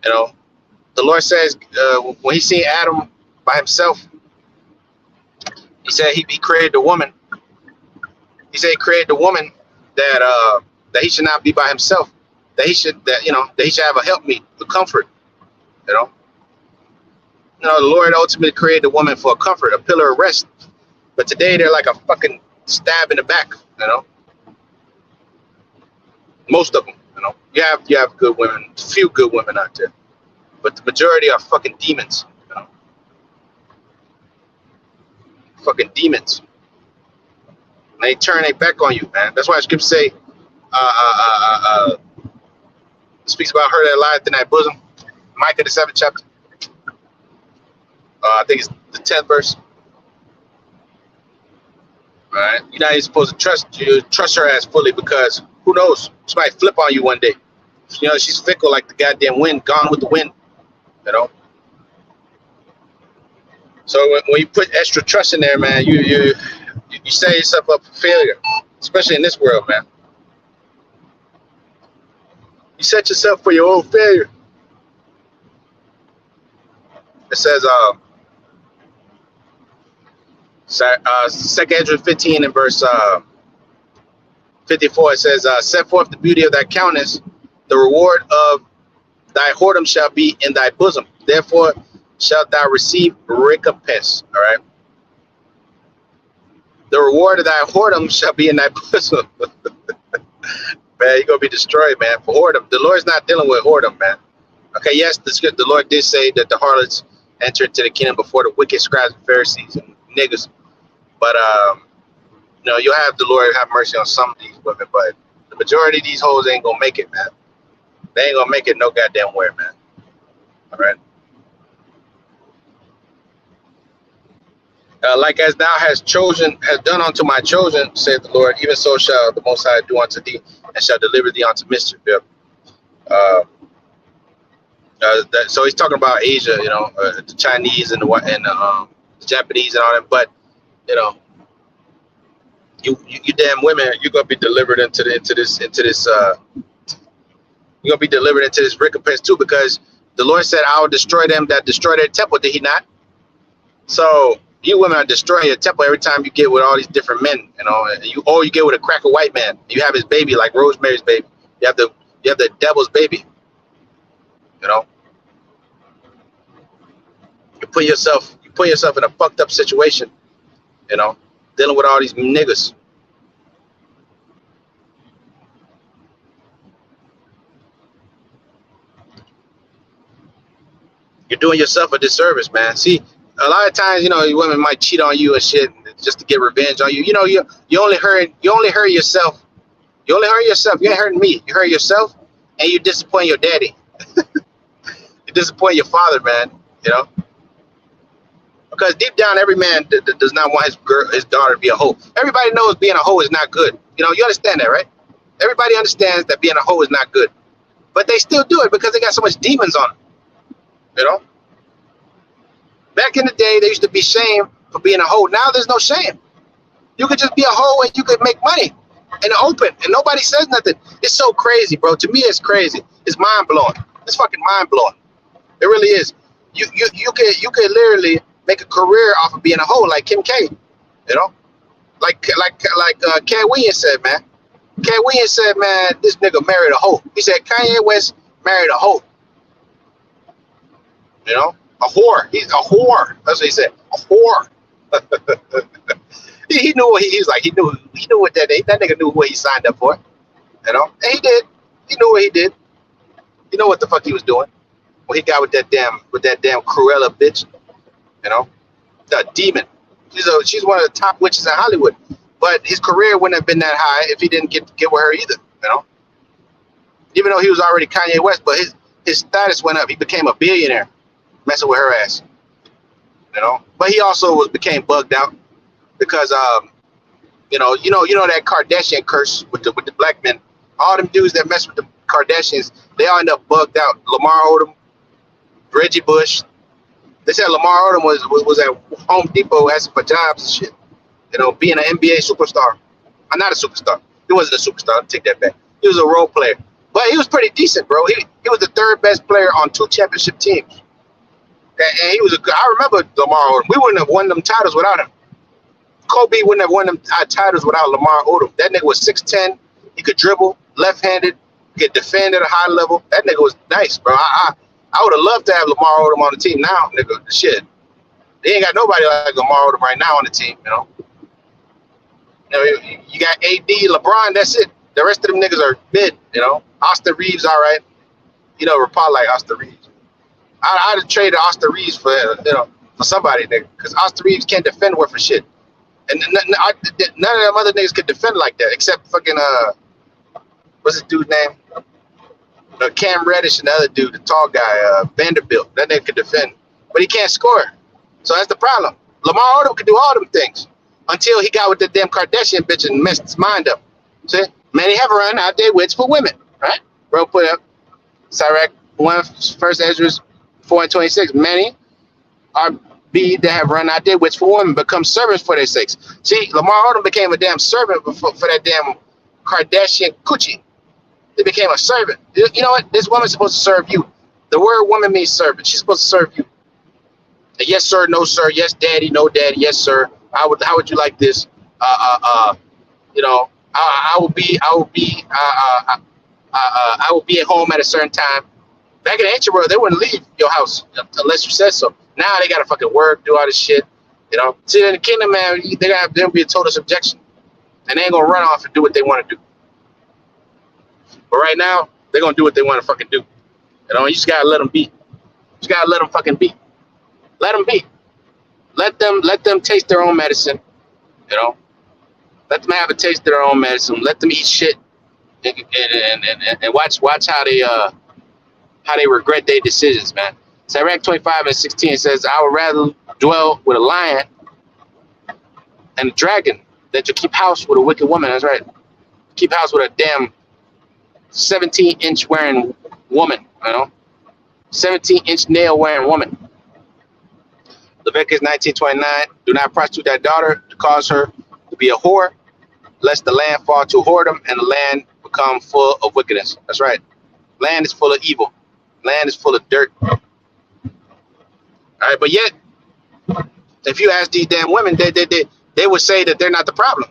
You know, the Lord says when He seen Adam by himself, He said He created the woman. He said He created the woman that he should not be by himself. That he should have a helpmeet, a comfort. You know. You know, the Lord ultimately created the woman for a comfort, a pillar of rest. But today they're like a fucking stab in the back, you know. Most of them, you know. You have good women, few good women out there, but the majority are fucking demons, you know. Fucking demons. And they turn their back on you, man. That's why Scripture say, speaks about her that lieth in thy bosom. Micah the 7th chapter. I think it's the 10th verse. All right, you're not even supposed to trust her as fully, because who knows? She might flip on you one day. You know, she's fickle like the goddamn wind, gone with the wind. You know. So when you put extra trust in there, man, you set yourself up for failure, especially in this world, man. You set yourself for your own failure. It says, 2 Ezra 15 and verse 54, it says, set forth the beauty of thy countenance, the reward of thy whoredom shall be in thy bosom. Therefore shalt thou receive recompense. All right. The reward of thy whoredom shall be in thy bosom. Man, you're going to be destroyed, man, for whoredom. The Lord's not dealing with whoredom, man. Okay, yes, the Lord did say that the harlots enter into the kingdom before the wicked scribes and Pharisees and niggas. But, you know, you'll have the Lord have mercy on some of these women, but the majority of these hoes ain't going to make it, man. They ain't going to make it no goddamn where, man. All right. Like as thou hast done unto my chosen, said the Lord, even so shall the Most High do unto thee, and shall deliver thee unto mischief. So he's talking about Asia, you know, the Chinese and the Japanese and all that. But you know, you damn women, you're gonna be delivered into this. You're gonna be delivered into this recompense too, because the Lord said, "I will destroy them that destroy their temple." Did He not? So you women are destroying your temple every time you get with all these different men, you know. You get with a cracker white man. You have his baby, like Rosemary's Baby. You have the devil's baby. You know. You put yourself in a fucked up situation. You know, dealing with all these niggas. You're doing yourself a disservice, man. See, a lot of times, you know, women might cheat on you and shit just to get revenge on you. You know, you only hurt yourself. You only hurt yourself. You ain't hurting me. You hurt yourself, and you disappoint your daddy. You disappoint your father, man. You know, because deep down, every man does not want his daughter to be a hoe. Everybody knows being a hoe is not good. You know, you understand that, right? Everybody understands that being a hoe is not good, but they still do it because they got so much demons on them. You know. Back in the day, there used to be shame for being a hoe. Now there's no shame. You could just be a hoe and you could make money. in the open, and nobody says nothing. It's so crazy, bro. To me, it's crazy. It's mind blowing. It's fucking mind blowing. It really is. You could literally make a career off of being a hoe like Kim K. You know, like Cat Williams said, man. Cat Williams said, man, this nigga married a hoe. He said Kanye West married a hoe. You know, a whore. He's a whore. That's what he said. A whore. he knew what he was like. He knew what that nigga knew what he signed up for. You know, and he did. He knew what he did. He knew what the fuck he was doing. When he got with that damn Cruella bitch. You know, the demon. She's one of the top witches in Hollywood. But his career wouldn't have been that high if he didn't get with her either. You know, even though he was already Kanye West, but his status went up. He became a billionaire messing with her ass. You know, but he also became bugged out because you know that Kardashian curse with the black men. All them dudes that mess with the Kardashians, they all end up bugged out. Lamar Odom, Reggie Bush. They said Lamar Odom was at Home Depot asking for jobs and shit. You know, being an NBA superstar. I'm not a superstar. He wasn't a superstar. I'll take that back. He was a role player, but he was pretty decent, bro. He was the third best player on 2 championship teams. And he was I remember Lamar Odom. We wouldn't have won them titles without him. Kobe wouldn't have won them titles without Lamar Odom. That nigga was 6'10". He could dribble, left-handed, he could defend at a high level. That nigga was nice, bro. I would have loved to have Lamar Odom on the team now, nigga. Shit. They ain't got nobody like Lamar Odom right now on the team, you know. You got AD, LeBron, that's it. The rest of them niggas are mid, you know. Austin Reeves, all right. You know, Rapal like Austin Reeves. I'd have traded Austin Reeves for somebody, nigga, because Austin Reeves can't defend worth for shit. And none of them other niggas could defend like that, except fucking what's his dude's name? Cam Reddish and the other dude, the tall guy, Vanderbilt. That nigga could defend, but he can't score. So that's the problem. Lamar Odom could do all them things until he got with the damn Kardashian bitch and messed his mind up. See, many have run out their wits for women, right? Bro, put up Sirach 1, 1 Ezra 4:26. Many are be that have run out their wits for women, become servants for their sakes. See, Lamar Odom became a damn servant for that damn Kardashian coochie. They became a servant. You know what? This woman's supposed to serve you. The word woman means servant. She's supposed to serve you. Yes, sir. No, sir. Yes, daddy. No, daddy. Yes, sir. How would you like this? You know, I will be at home at a certain time. Back in the ancient world, they wouldn't leave your house unless you said so. Now they gotta fucking work, do all this shit. You know, see in the kingdom, man, they'll be a total subjection, and they ain't gonna run off and do what they want to do. But right now, they're gonna do what they want to fucking do. You know, you just gotta let them be. You just gotta let them fucking be. Let them be. Let them taste their own medicine. You know, let them have a taste of their own medicine. Let them eat shit, and watch how they regret their decisions, man. Sirach 25:16 says, "I would rather dwell with a lion and a dragon than to keep house with a wicked woman." That's right. Keep house with a damn 17-inch wearing woman, you know, 17-inch nail wearing woman. Leviticus 19:29. Do not prostitute thy daughter to cause her to be a whore, lest the land fall to whoredom and the land become full of wickedness. That's right. Land is full of evil. Land is full of dirt. All right, but yet, if you ask these damn women, they would say that they're not the problem.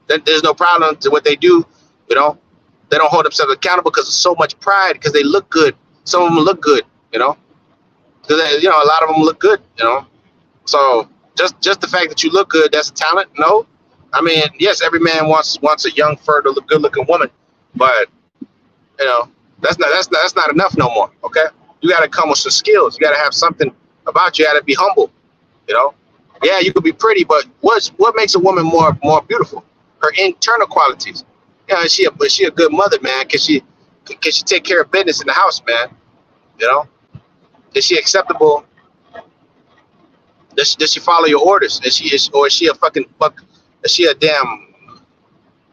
That there's no problem to what they do. You know, they don't hold themselves accountable because of so much pride. Because they look good. Some of them look good. You know, because you know a lot of them look good. You know, so just the fact that you look good, that's a talent. No, I mean, yes, every man wants a young, fertile, good-looking woman, but you know, that's not enough no more. Okay, you got to come with some skills. You got to have something about you. You got to be humble. You know, yeah, you could be pretty, but what makes a woman more beautiful? Her internal qualities. Yeah, is she a good mother, man? Can she take care of business in the house, man? You know, is she acceptable? Does she follow your orders? Is she a fucking buck? Is she a damn?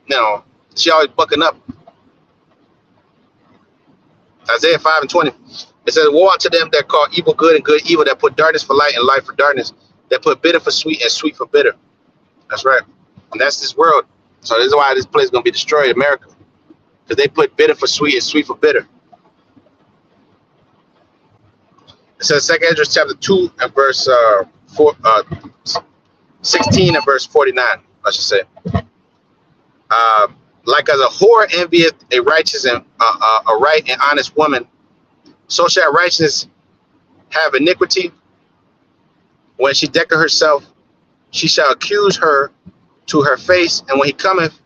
You know, she always bucking up. Isaiah 5:20. It says, "Woe unto them that call evil good and good evil, that put darkness for light and light for darkness, that put bitter for sweet and sweet for bitter." That's right. And that's this world. So this is why this place is gonna be destroyed, America, because they put bitter for sweet and sweet for bitter. It says Second Ezra chapter 2 and verse 16 and verse 49. I should say. Uh, like as a whore envieth a righteous and a right and honest woman, so shall righteousness have iniquity. When she decketh herself, she shall accuse her to her face, and when he cometh,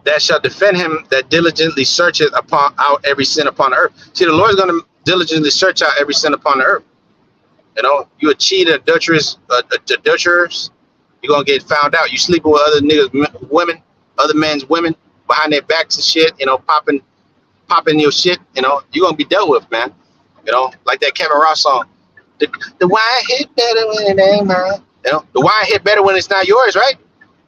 that shall defend him that diligently searcheth upon out every sin upon the earth. See, the Lord is going to diligently search out every sin upon the earth. You know, you a cheat, adulterers, you're gonna get found out. You sleeping with other niggas, women, other men's women behind their backs and shit. You know, popping your shit. You know, you're gonna be dealt with, man. You know, like that Kevin Ross song. The wine hit better when it ain't mine. You know, the wine hit better when it's not yours, right?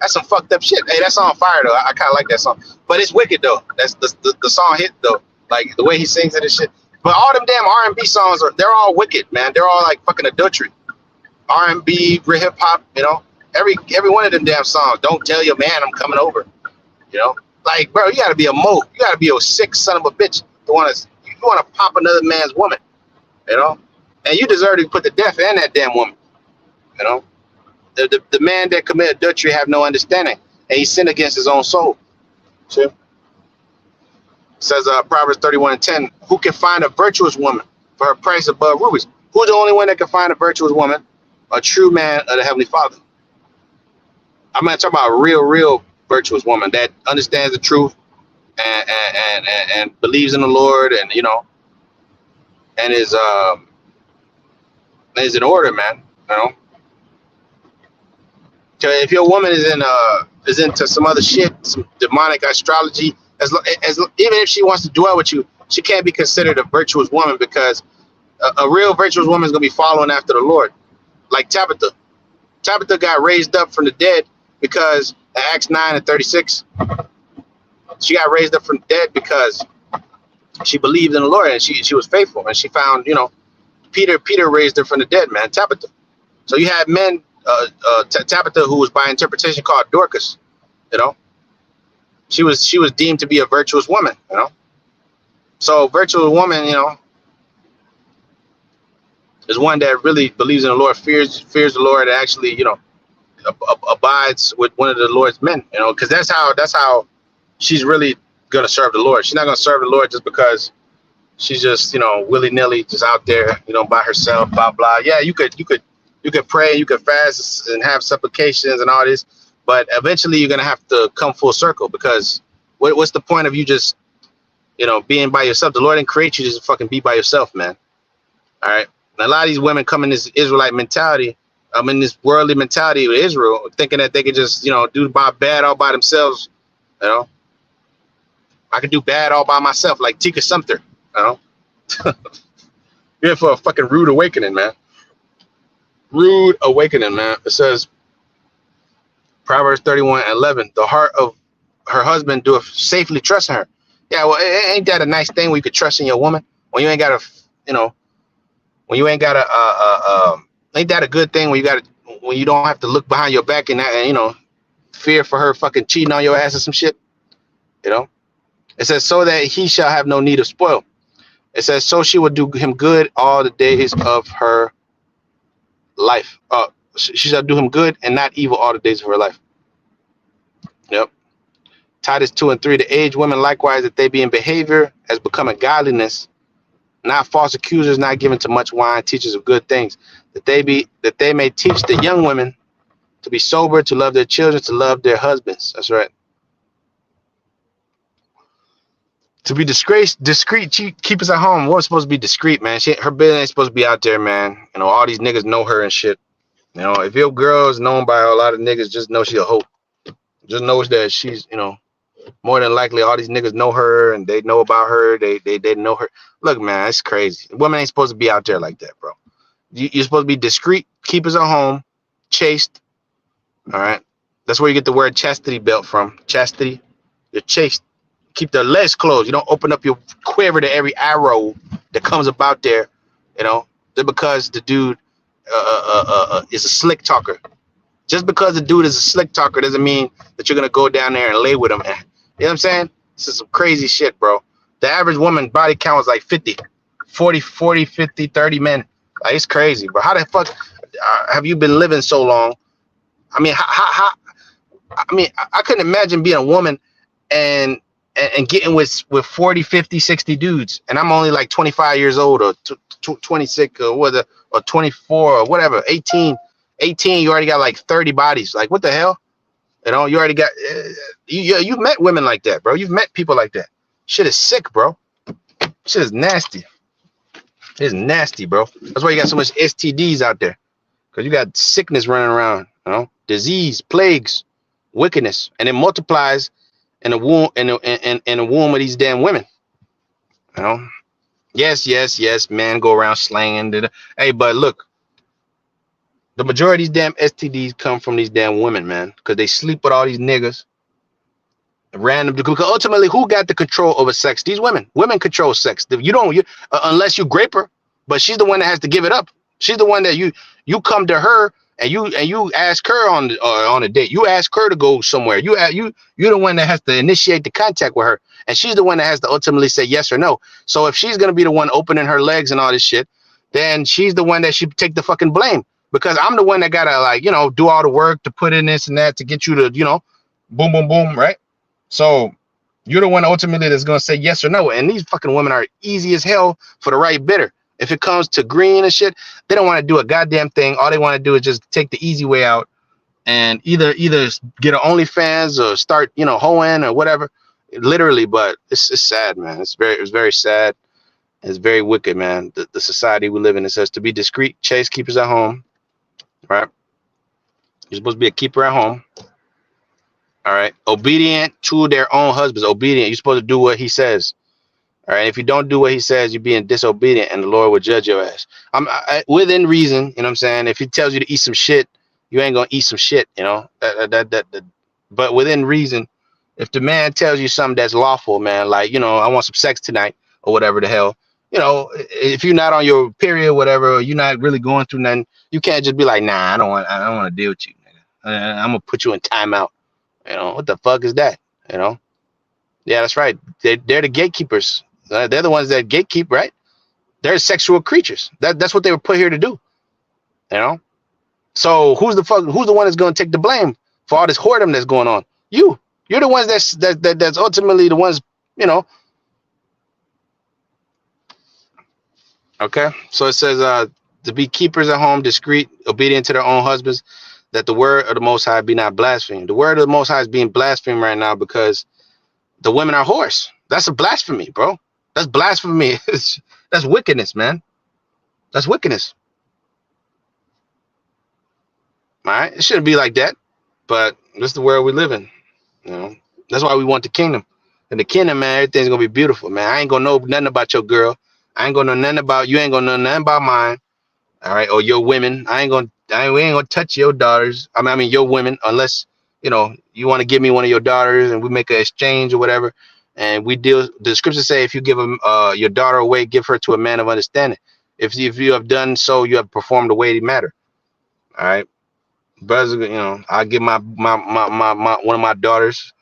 That's some fucked up shit. Hey, that song fire though. I kind of like that song, but it's wicked though. That's the song hit though. Like the way he sings it and shit. But all them damn R&B songs they're all wicked, man. They're all like fucking adultery. R&B, hip hop, you know. Every one of them damn songs. Don't tell your man I'm coming over. You know, like bro, you gotta be a mo. You gotta be a sick son of a bitch to want to pop another man's woman. You know, and you deserve to put to death and that damn woman. You know, the man that commit adultery have no understanding, and he sinned against his own soul. See, it says Proverbs 31:10. Who can find a virtuous woman for her price above rubies? Who's the only one that can find a virtuous woman? A true man of the Heavenly Father. I'm not talking about a real virtuous woman that understands the truth and believes in the Lord, and you know, and is in order, man. You know, if your woman is into some other shit, some demonic astrology, even if she wants to dwell with you, she can't be considered a virtuous woman, because a real virtuous woman is gonna be following after the Lord, like Tabitha. Tabitha got raised up from the dead because in Acts 9:36, she got raised up from the dead because she believed in the Lord, and she was faithful, and she found, you know, Peter raised her from the dead, man, Tabitha. So you had men, Tabitha, who was by interpretation called Dorcas, you know. She was deemed to be a virtuous woman, you know. So virtuous woman, you know, is one that really believes in the Lord, fears the Lord, and actually, you know, abides with one of the Lord's men, you know, because that's how she's really gonna serve the Lord. She's not gonna serve the Lord just because she's just, you know, willy-nilly just out there, you know, by herself, blah blah. Yeah, you could pray, you could fast and have supplications and all this, but eventually you're gonna have to come full circle, because what's the point of you just, you know, being by yourself? The Lord didn't create you just to fucking be by yourself, man. All right. And a lot of these women come in this Israelite mentality, in this worldly mentality of Israel, thinking that they could just, you know, do bad all by themselves. You know, I could do bad all by myself, like Tika Sumter. You know, you're in for a fucking rude awakening, man. Rude awakening, man. It says Proverbs 31:11. The heart of her husband doeth safely trust in her. Yeah, well, ain't that a nice thing where you could trust in your woman when you ain't got a, you know, when you ain't got a ain't that a good thing when you don't have to look behind your back and you know, fear for her fucking cheating on your ass or some shit, you know? It says, so that he shall have no need of spoil. It says, so she will do him good all the days of her life. She shall do him good and not evil all the days of her life. Yep. Titus 2:3. The aged women likewise, that they be in behavior as becoming godliness, not false accusers, not given to much wine, teachers of good things, that they may teach the young women to be sober, to love their children, to love their husbands. That's right. To be discreet, keep us at home. We're supposed to be discreet, man. Her business ain't supposed to be out there, man. You know, all these niggas know her and shit. You know, if your girl is known by a lot of niggas, just know she's a hoe. Just know that she's, you know, more than likely all these niggas know her and they know about her. They know her. Look, man, it's crazy. Women ain't supposed to be out there like that, bro. You're supposed to be discreet, keep us at home, chaste. All right. That's where you get the word chastity belt from. Chastity. You're chaste. Keep the legs closed. You don't open up your quiver to every arrow that comes about there, you know, just because the dude is a slick talker. Just because the dude is a slick talker doesn't mean that you're gonna go down there and lay with him. You know what I'm saying? This is some crazy shit, bro. The average woman body count is like 50, 40, 40, 50, 30 men. Like, it's crazy, bro. How the fuck have you been living so long? I mean, I couldn't imagine being a woman and getting with 40, 50, 60 dudes, and I'm only like 25 years old or 26 or whatever, or 24 or whatever, 18, you already got like 30 bodies. Like, what the hell? You know, you already got you've met women like that, bro. You've met people like that. Shit is sick, bro. Shit is nasty. It's nasty, bro. That's why you got so much STDs out there, because you got sickness running around, you know, disease, plagues, wickedness, and it multiplies in the womb, in the womb of these damn women. You know, yes, men go around slanging. Hey, but look, the majority of these damn STDs come from these damn women, man, because they sleep with all these niggas. Random, because ultimately, who got the control over sex? These women. Women control sex. You don't, unless you grape her, but she's the one that has to give it up. She's the one that you come to her and you ask her on a date. You ask her to go somewhere. You're the one that has to initiate the contact with her, and she's the one that has to ultimately say yes or no. So if she's gonna be the one opening her legs and all this shit, then she's the one that should take the fucking blame, because I'm the one that gotta, like, you know, do all the work to put in this and that to get you to, you know, boom, boom, boom, right? So you're the one ultimately that's gonna say yes or no. And these fucking women are easy as hell for the right bidder. If it comes to green and shit, they don't want to do a goddamn thing. All they want to do is just take the easy way out and either get an OnlyFans or start, you know, hoeing or whatever. Literally, but it's sad, man. It's very sad. It's very wicked, man. The society we live in, it says to be discreet, chase keepers at home. Right? You're supposed to be a keeper at home. All right. Obedient to their own husbands. Obedient. You're supposed to do what he says. All right. If you don't do what he says, you're being disobedient, and the Lord will judge your ass. Within reason. You know what I'm saying? If he tells you to eat some shit, you ain't gonna eat some shit. You know but within reason. If the man tells you something that's lawful, man, like, you know, I want some sex tonight or whatever the hell, you know, if you're not on your period, whatever, or you're not really going through nothing, you can't just be like, nah, I don't want to deal with you, nigga. I'm gonna put you in timeout. You know, what the fuck is that? You know? Yeah, that's right. They're the gatekeepers. They're the ones that gatekeep, right? They're sexual creatures. That's what they were put here to do. You know? So who's the one that's gonna take the blame for all this whoredom that's going on? You're the ones that's ultimately the ones, you know. Okay. So it says to be keepers at home, discreet, obedient to their own husbands, that the word of the Most High be not blasphemed. The word of the Most High is being blasphemed right now because the women are whores. That's a blasphemy, bro. That's blasphemy. That's wickedness, man. That's wickedness. All right? It shouldn't be like that, but this is the world we live in. You know, that's why we want the kingdom. And the kingdom, man, everything's gonna be beautiful, man. I ain't gonna know nothing about your girl. I ain't gonna know nothing about you. Ain't gonna know nothing about mine. All right, or your women. We ain't gonna touch your daughters. I mean your women, unless, you know, you want to give me one of your daughters and we make an exchange or whatever. And we deal. The scriptures say if you give your daughter away, give her to a man of understanding. If you have done so, you have performed the weighty matter. All right, brothers. You know, I give my one of my daughters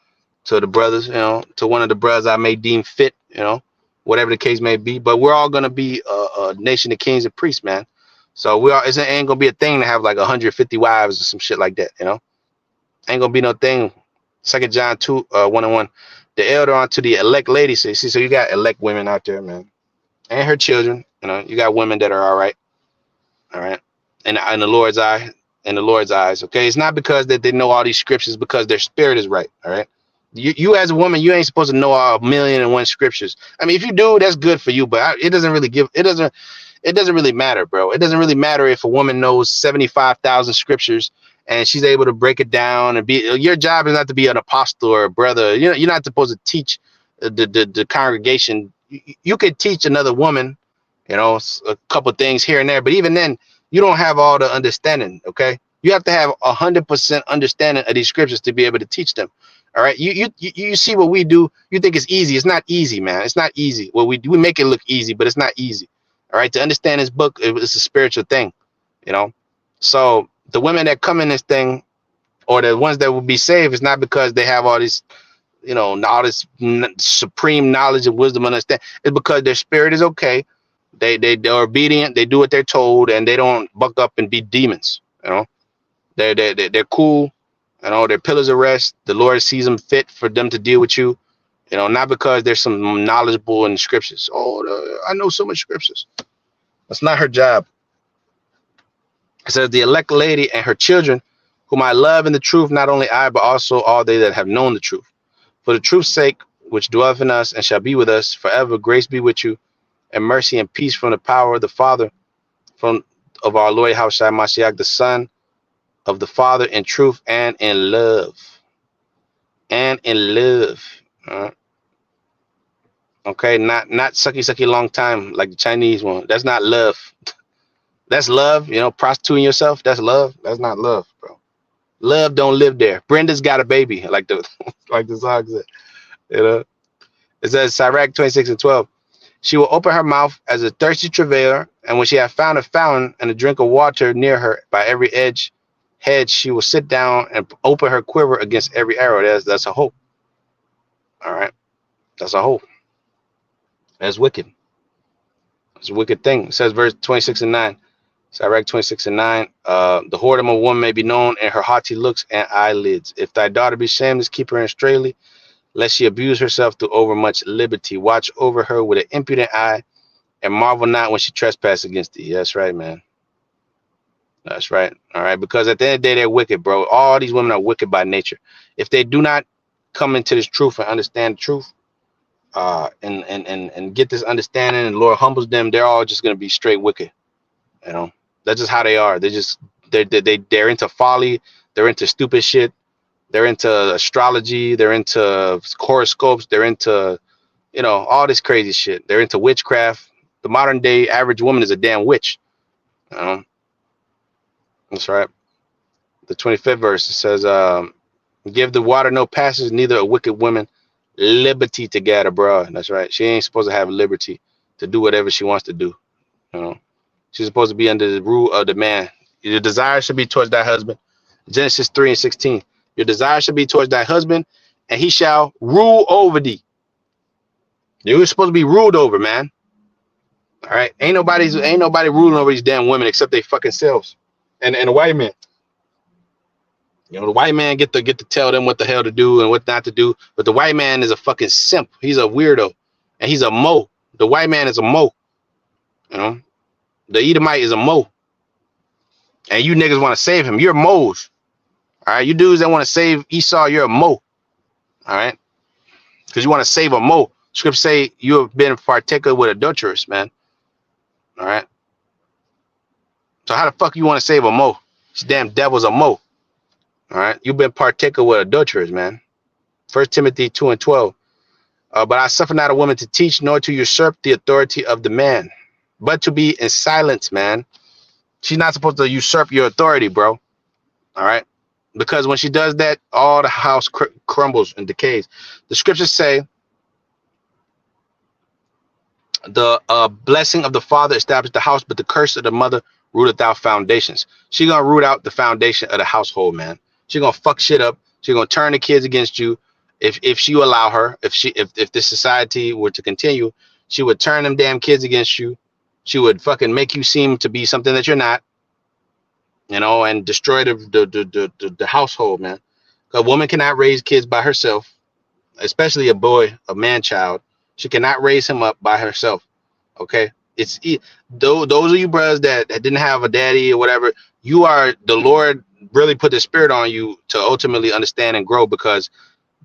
to the brothers. You know, to one of the brothers I may deem fit. You know, whatever the case may be. But we're all gonna be a nation of kings and priests, man. So it ain't gonna be a thing to have like 150 wives or some shit like that, you know. Ain't gonna be no thing. 2 John 2:1-1. The elder unto the elect lady. So you got elect women out there, man, and her children. You know, you got women that are all right, and in the Lord's eyes. Okay, it's not because that they know all these scriptures, because their spirit is right. All right. You as a woman, you ain't supposed to know all 1,000,001 scriptures. I mean, if you do, that's good for you, but it doesn't really matter, bro. It doesn't really matter if a woman knows 75,000 scriptures and she's able to break it down and be. Your job is not to be an apostle or a brother. You know, you're not supposed to teach the congregation. You could teach another woman, you know, a couple things here and there, but even then, you don't have all the understanding. Okay, you have to have 100% understanding of these scriptures to be able to teach them. All right, you see what we do. You think it's easy. It's not easy, man. It's not easy. What we do, we make it look easy, but it's not easy. All right, to understand this book, it's a spiritual thing, you know. So the women that come in this thing, or the ones that will be saved is not because they have all this, all this supreme knowledge and wisdom and understand. It's because their spirit is okay. They're obedient. They do what they're told, and they don't buck up and be demons. They're cool. They're pillars of rest. The Lord sees them fit for them to deal with you. Not because there's some knowledgeable in scriptures. I know so much scriptures. That's not her job. It says, the elect lady and her children, whom I love in the truth, not only I, but also all they that have known the truth. For the truth's sake, which dwelleth in us and shall be with us forever, grace be with you, and mercy and peace from the power of the Father, of our Lord Yahushua Mashiach, the Son of the Father, in truth and in love. And in love. Okay, not sucky long time like the Chinese one. That's not love. That's love. Prostituting yourself. That's love. That's not love, bro. Love don't live there. Brenda's got a baby, like the song said. It says Sirach 26:12. She will open her mouth as a thirsty travailer, and when she hath found a fountain and a drink of water near her by every hedge, she will sit down and open her quiver against every arrow. That's a hope. All right, that's a hope. That's wicked. It's a wicked thing. It says verse 26:9. Sirach 26:9. The whoredom of woman may be known in her haughty looks and eyelids. If thy daughter be shameless, keep her in straitly, lest she abuse herself through overmuch liberty. Watch over her with an impudent eye, and marvel not when she trespass against thee. That's right, man. That's right. All right. Because at the end of the day, they're wicked, bro. All these women are wicked by nature. If they do not come into this truth and understand the truth, and get this understanding, and the Lord humbles them, they're all just gonna be straight wicked. That's just how they are. They're into folly. They're into stupid shit. They're into astrology. They're into horoscopes. They're into, all this crazy shit. They're into witchcraft. The modern day average woman is a damn witch. That's right. The 25th verse, it says, give the water no passage, neither a wicked woman liberty to gad abroad. That's right. She ain't supposed to have liberty to do whatever she wants to do. She's supposed to be under the rule of the man. Your desire should be towards thy husband. Genesis 3:16. Your desire should be towards thy husband, and he shall rule over thee. You're supposed to be ruled over, man. All right. Ain't nobody ruling over these damn women except they fucking selves. And the white man. The white man get to tell them what the hell to do and what not to do. But the white man is a fucking simp. He's a weirdo. And he's a mo. The white man is a mo. The Edomite is a mo. And you niggas want to save him. You're mo's. All right. You dudes that want to save Esau, you're a mo. All right. Because you want to save a mo. Scripts say you have been partaker with adulterers, man. All right. So how the fuck you want to save a mo? This damn devil's a mo. All right. You've been partaker with adulterers, man. 1 Timothy 2:12. But I suffer not a woman to teach, nor to usurp the authority of the man, but to be in silence, man. She's not supposed to usurp your authority, bro. All right. Because when she does that, all the house crumbles and decays. The scriptures say the blessing of the father established the house, but the curse of the mother rooteth out foundations. She gonna root out the foundation of the household, man. She gonna fuck shit up. She gonna turn the kids against you. If you allow her, if this society were to continue, she would turn them damn kids against you. She would fucking make you seem to be something that you're not, and destroy the household, man. A woman cannot raise kids by herself, especially a boy, a man child. She cannot raise him up by herself. Okay, those of you brothers that didn't have a daddy or whatever. The Lord really put the spirit on you to ultimately understand and grow. Because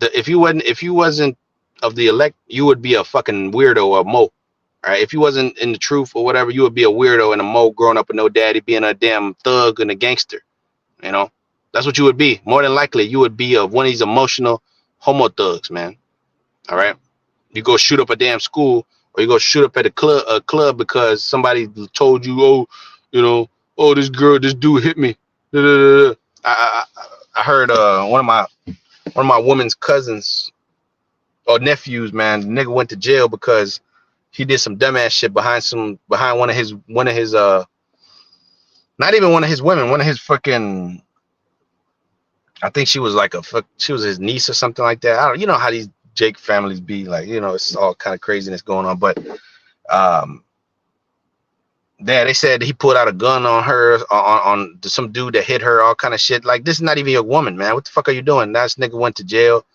if you wasn't of the elect, you would be a fucking weirdo or a mo. All right, if you wasn't in the truth or whatever, you would be a weirdo and a mo, growing up with no daddy, being a damn thug and a gangster. That's what you would be. More than likely, you would be one of these emotional homo thugs, man. All right, you go shoot up a damn school, or you go shoot up at a club because somebody told you, this dude hit me. I heard one of my woman's cousins or nephews, man, the nigga went to jail because he did some dumbass shit behind one of his not even one of his women, one of his fucking I think she was like she was his niece or something like that. I don't, you know how these Jake families be like, you know, it's all kind of craziness going on. But um, yeah, they said he pulled out a gun on her, on some dude that hit her, all kind of shit. Like, this is not even your woman, man. What the fuck are you doing? That nigga went to jail,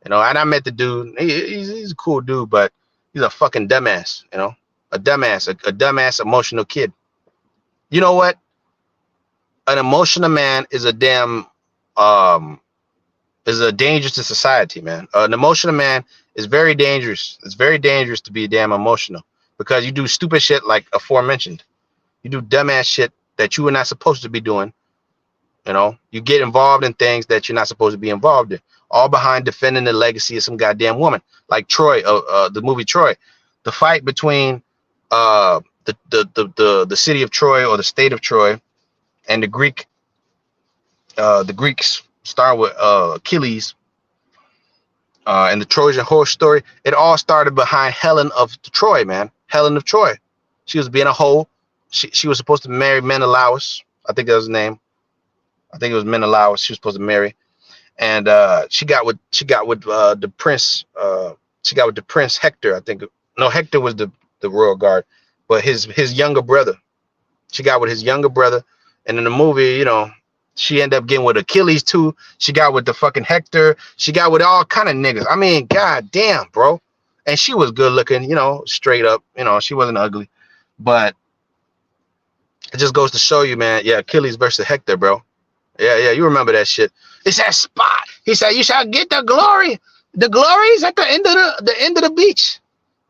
you know. And I met the dude. He's a cool dude, but he's a fucking dumbass, you know, a dumbass, a dumbass emotional kid. You know what? An emotional man is a damn um is a danger to society, man. An emotional man is very dangerous. It's very dangerous to be damn emotional because you do stupid shit like aforementioned. You do dumbass shit that you are not supposed to be doing. You know, you get involved in things that you're not supposed to be involved in, all behind defending the legacy of some goddamn woman. Like Troy, the movie Troy, the fight between the city of Troy or the state of Troy and the Greeks start with Achilles and the Trojan horse story. It all started behind Helen of Troy, man. Helen of Troy. She was being a hoe. She was supposed to marry Menelaus. I think that was his name. I think it was Menelaus. She was supposed to marry, and she got with the prince. She got with the prince Hector. I think no, Hector was the royal guard, but his younger brother. She got with his younger brother, and in the movie, you know, she ended up getting with Achilles too. She got with the fucking Hector. She got with all kind of niggas. I mean, god damn, bro. And she was good looking, you know, straight up. You know, she wasn't ugly, but it just goes to show you, man. Yeah, Achilles versus Hector, bro. Yeah, you remember that shit. It's that spot. He said, "You shall get the glory. The glory is at the end of the beach.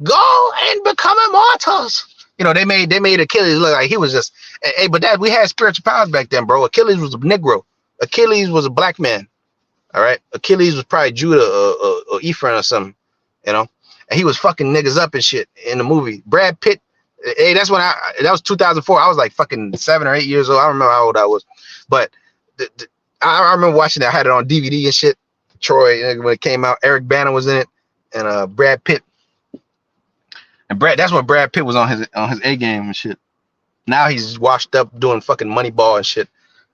Go and become immortals." You know, they made Achilles look like he was just. Hey, but that we had spiritual powers back then, bro. Achilles was a Negro. Achilles was a black man. All right, Achilles was probably Judah or Ephraim or something. You know, and he was fucking niggas up and shit in the movie. Brad Pitt. Hey, that was 2004. I was like fucking 7 or 8 years old. I don't remember how old I was, but I remember watching it. I had it on DVD and shit. Troy, when it came out, Eric Bana was in it, and Brad Pitt. And that's when Brad Pitt was on his A game and shit. Now he's washed up doing fucking Moneyball and shit,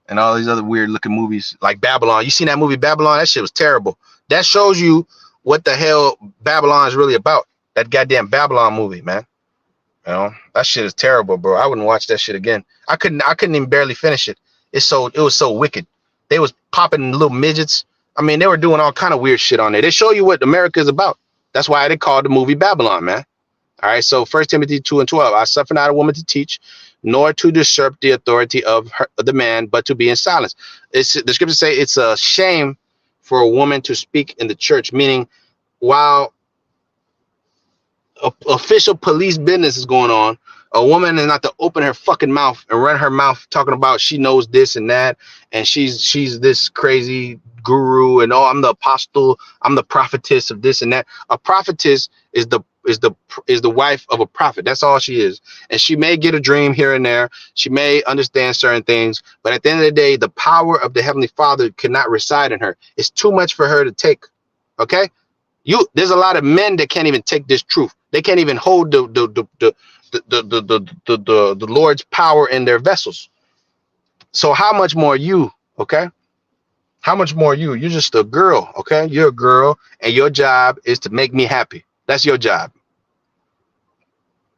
and all these other weird looking movies like Babylon. You seen that movie Babylon? That shit was terrible. That shows you what the hell Babylon is really about. That goddamn Babylon movie, man. You know, that shit is terrible, bro. I wouldn't watch that shit again. I couldn't even barely finish it. It was so wicked. They was popping little midgets. I mean, they were doing all kind of weird shit on there. They show you what America is about. That's why they called the movie Babylon, man. All right, so 1 Timothy 2:12. I suffer not a woman to teach, nor to usurp the authority of the man, but to be in silence. The scriptures say it's a shame for a woman to speak in the church, meaning while official police business is going on, a woman is not to open her fucking mouth and run her mouth talking about she knows this and that, and she's this crazy guru, and I'm the apostle, I'm the prophetess of this and that. A prophetess is the wife of a prophet. That's all she is. And she may get a dream here and there. She may understand certain things, but at the end of the day, the power of the Heavenly Father cannot reside in her. It's too much for her to take. Okay? There's a lot of men that can't even take this truth. They can't even hold the Lord's power in their vessels. So how much more you, okay? How much more you? You're just a girl, okay? You're a girl, and your job is to make me happy. That's your job.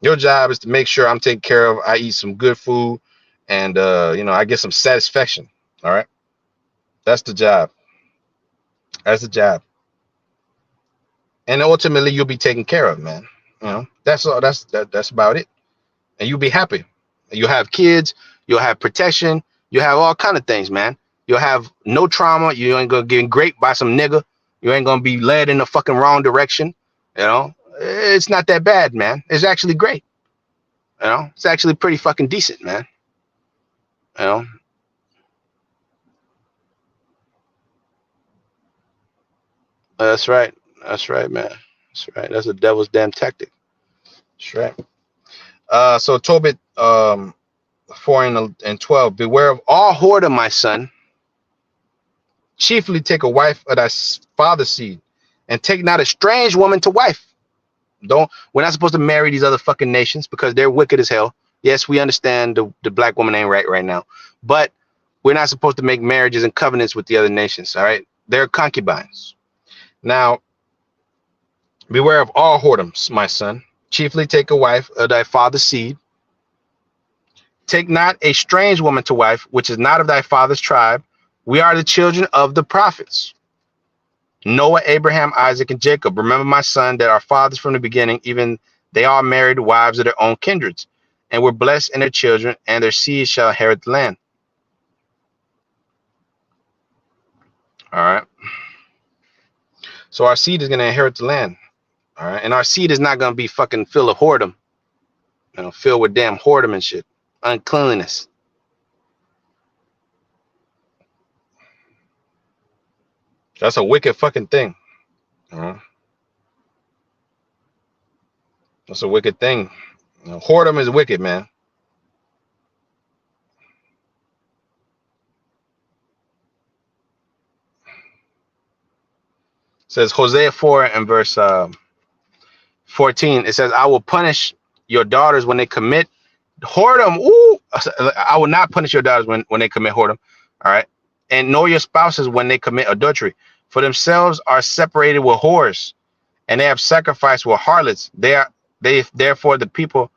Your job is to make sure I'm taken care of. I eat some good food, and I get some satisfaction. All right, that's the job. That's the job. And ultimately, you'll be taken care of, man. You know, that's all. That's about it. And you'll be happy. You'll have kids. You'll have protection. You'll have all kind of things, man. You'll have no trauma. You ain't gonna get raped by some nigga. You ain't gonna be led in the fucking wrong direction. You know, it's not that bad, man. It's actually great. You know, it's actually pretty fucking decent, man. You know. That's right. That's right, man. That's right. That's a devil's damn tactic. That's right. So Tobit 4 and 12. Beware of all whoredom, my son. Chiefly take a wife of thy father's seed, and take not a strange woman to wife. We're not supposed to marry these other fucking nations because they're wicked as hell. Yes, we understand the black woman ain't right now, but We're not supposed to make marriages and covenants with the other nations. All right, they're concubines. Now, beware of all whoredoms, my son. Chiefly take a wife of thy father's seed. Take not a strange woman to wife, which is not of thy father's tribe. We are the children of the prophets. Noah, Abraham, Isaac, and Jacob. Remember, my son, that our fathers from the beginning, even they all married wives of their own kindreds, and were blessed in their children, and their seed shall inherit the land. All right. So our seed is going to inherit the land. All right. And our seed is not going to be fucking filled of whoredom, filled with damn whoredom and shit, uncleanliness. That's a wicked fucking thing. That's a wicked thing. Whoredom is wicked, man. It says Hosea 4 and verse 14. It says, I will punish your daughters when they commit whoredom. Ooh, I will not punish your daughters when they commit whoredom. All right. And nor your spouses when they commit adultery. For themselves are separated with whores, and they have sacrificed with harlots. They therefore the people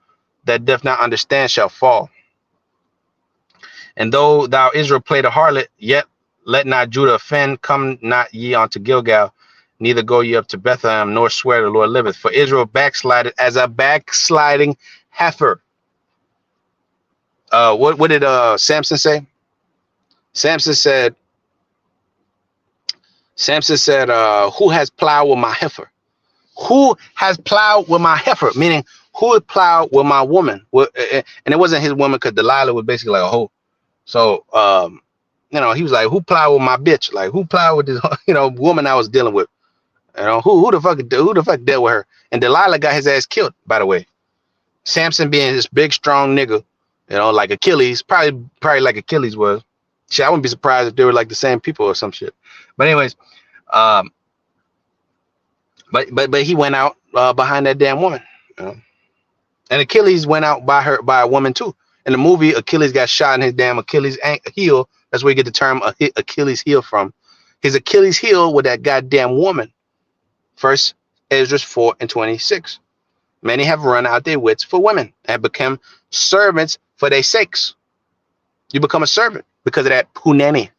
that doth not understand shall fall. And though thou Israel played a harlot, yet let not Judah offend. Come not ye unto Gilgal, neither go ye up to Bethlehem, nor swear the Lord liveth. For Israel backslided as a backsliding heifer. What did Samson say? Samson said, who has plowed with my heifer? Who has plowed with my heifer? Meaning, who has plowed with my woman? And it wasn't his woman, because Delilah was basically like a hoe. So, he was like, who plowed with my bitch? Like, who plowed with this, woman I was dealing with? Who the fuck dealt with her? And Delilah got his ass killed, by the way. Samson being this big, strong nigga, like Achilles, probably like Achilles was. Shit, I wouldn't be surprised if they were like the same people or some shit. But anyways, but he went out behind that damn woman. And Achilles went out by a woman too. In the movie, Achilles got shot in his damn Achilles heel. That's where you get the term Achilles heel from. His Achilles heel with that goddamn woman. First Ezra 4 and 26. Many have run out their wits for women and become servants for their sakes. You become a servant because of that punani.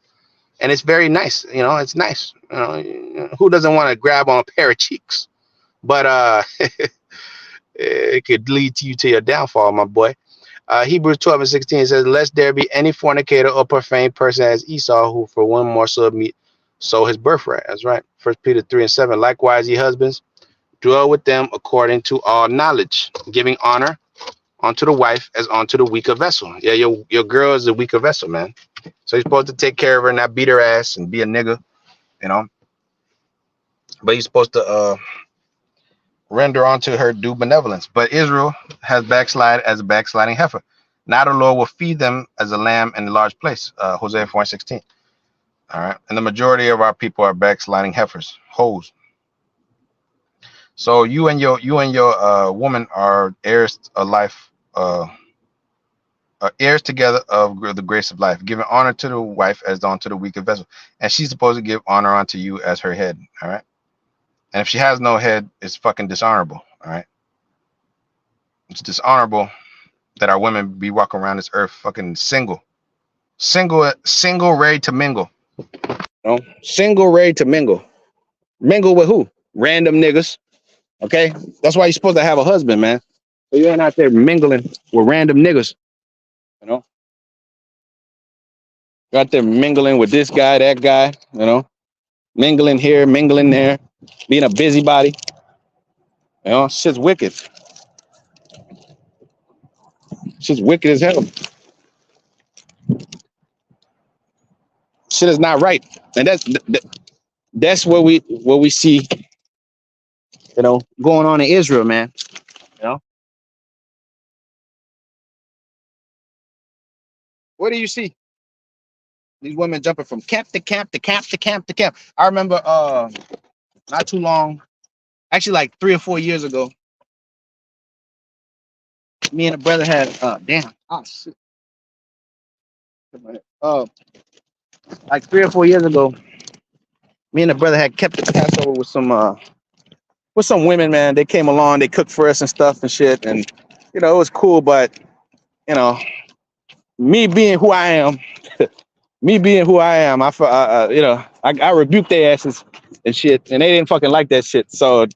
And it's very nice. It's nice. Who doesn't want to grab on a pair of cheeks? But it could lead you to your downfall, my boy. Hebrews 12 and 16 says, lest there be any fornicator or profane person as Esau, who for one morsel of meat sold his birthright. That's right. 1 Peter 3 and 7. Likewise, ye husbands, dwell with them according to all knowledge, giving honor unto the wife as unto the weaker vessel. Yeah, your girl is the weaker vessel, man. So you're supposed to take care of her, not beat her ass and be a nigga, But you're supposed to render unto her due benevolence. But Israel has backslided as a backsliding heifer. Now the Lord will feed them as a lamb in a large place. Hosea 4 and 16. All right. And the majority of our people are backsliding heifers, hoes. So you and your woman are heirs of life, heirs together of the grace of life, giving honor to the wife as unto the weaker vessel. And she's supposed to give honor unto you as her head. All right. And if she has no head, it's fucking dishonorable. All right. It's dishonorable that our women be walking around this earth fucking single, ready to mingle. Single, ready to mingle. Mingle with who? Random niggas. Okay. That's why you're supposed to have a husband, man. So you ain't out there mingling with random niggas. You're out there mingling with this guy, that guy, mingling here, mingling there, being a busybody. Shit's wicked. Shit's wicked as hell. Shit is not right. And that's what we see, going on in Israel, man. What do you see? These women jumping from camp to camp to camp to camp to camp. I remember not too long, actually like 3 or 4 years ago, me and a brother had shit. uh, like 3 or 4 years ago, me and the brother had kept the Passover with some women, man. They came along, they cooked for us and stuff and shit, and it was cool. But you know, me being who I am, I rebuked their asses and shit, and they didn't fucking like that shit. So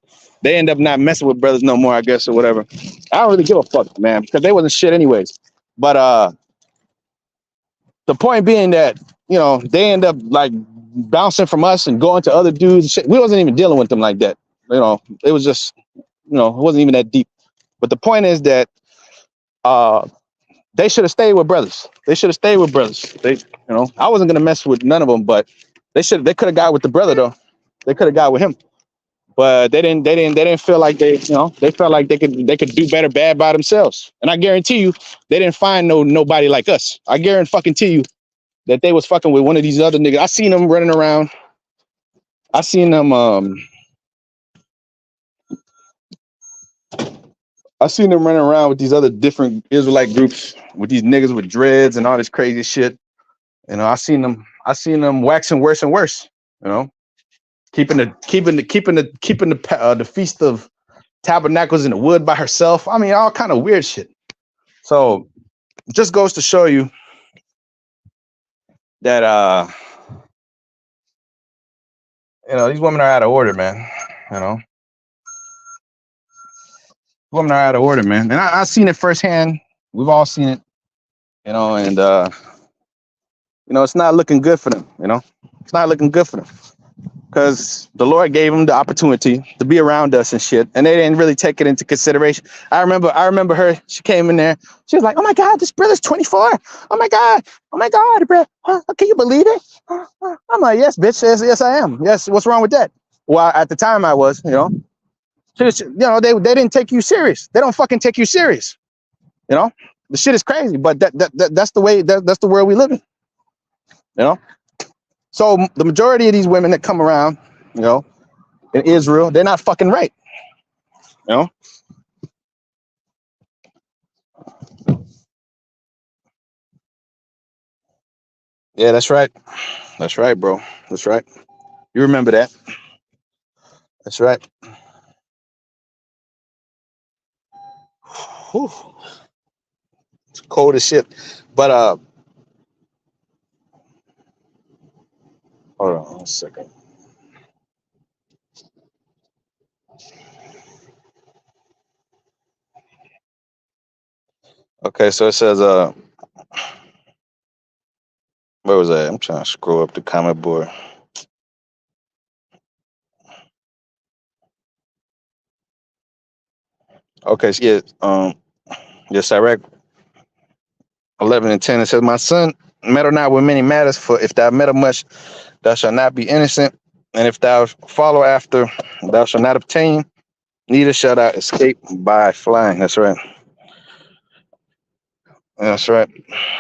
they end up not messing with brothers no more, I guess, or whatever. I don't really give a fuck, man, because they wasn't shit anyways. But the point being that they end up like bouncing from us and going to other dudes and shit. We wasn't even dealing with them like that. It was just it wasn't even that deep. But the point is that they should have stayed with brothers. They should have stayed with brothers. I wasn't gonna mess with none of them, but they could have got with the brother though. They could have got with him, but they didn't feel like they felt like they could do better bad by themselves. And I guarantee you, they didn't find nobody like us. I guarantee you that they was fucking with one of these other niggas. I seen them running around. I seen them running around with these other different Israelite groups with these niggas with dreads and all this crazy shit. I seen them waxing worse and worse. Keeping the Feast of Tabernacles in the wood by herself. I mean, all kind of weird shit. So it just goes to show you that these women are out of order, man. Women are out of order, man. And I've seen it firsthand. We've all seen it, and it's not looking good for them. It's not looking good for them because the Lord gave them the opportunity to be around us and shit, and they didn't really take it into consideration. I remember her. She came in there. She was like, "Oh my God, this brother's 24. Oh my God, bro. Can you believe it?" I'm like, "Yes, bitch. Yes, I am. Yes. What's wrong with that?" Well, at the time, I was, they didn't take you serious. They don't fucking take you serious. The shit is crazy, but that's the way. That's the world we live in. So the majority of these women that come around, in Israel, they're not fucking right. Yeah, that's right. That's right, bro. That's right. You remember that. That's right. Whew. It's cold as shit. But hold on 1 second. Okay, so it says where was that? I'm trying to scroll up the comment board. Okay, so Sirach 11 and 10. It says, "My son, meddle not with many matters, for if thou meddle much, thou shalt not be innocent. And if thou follow after, thou shalt not obtain, neither shalt thou escape by flying." That's right. That's right.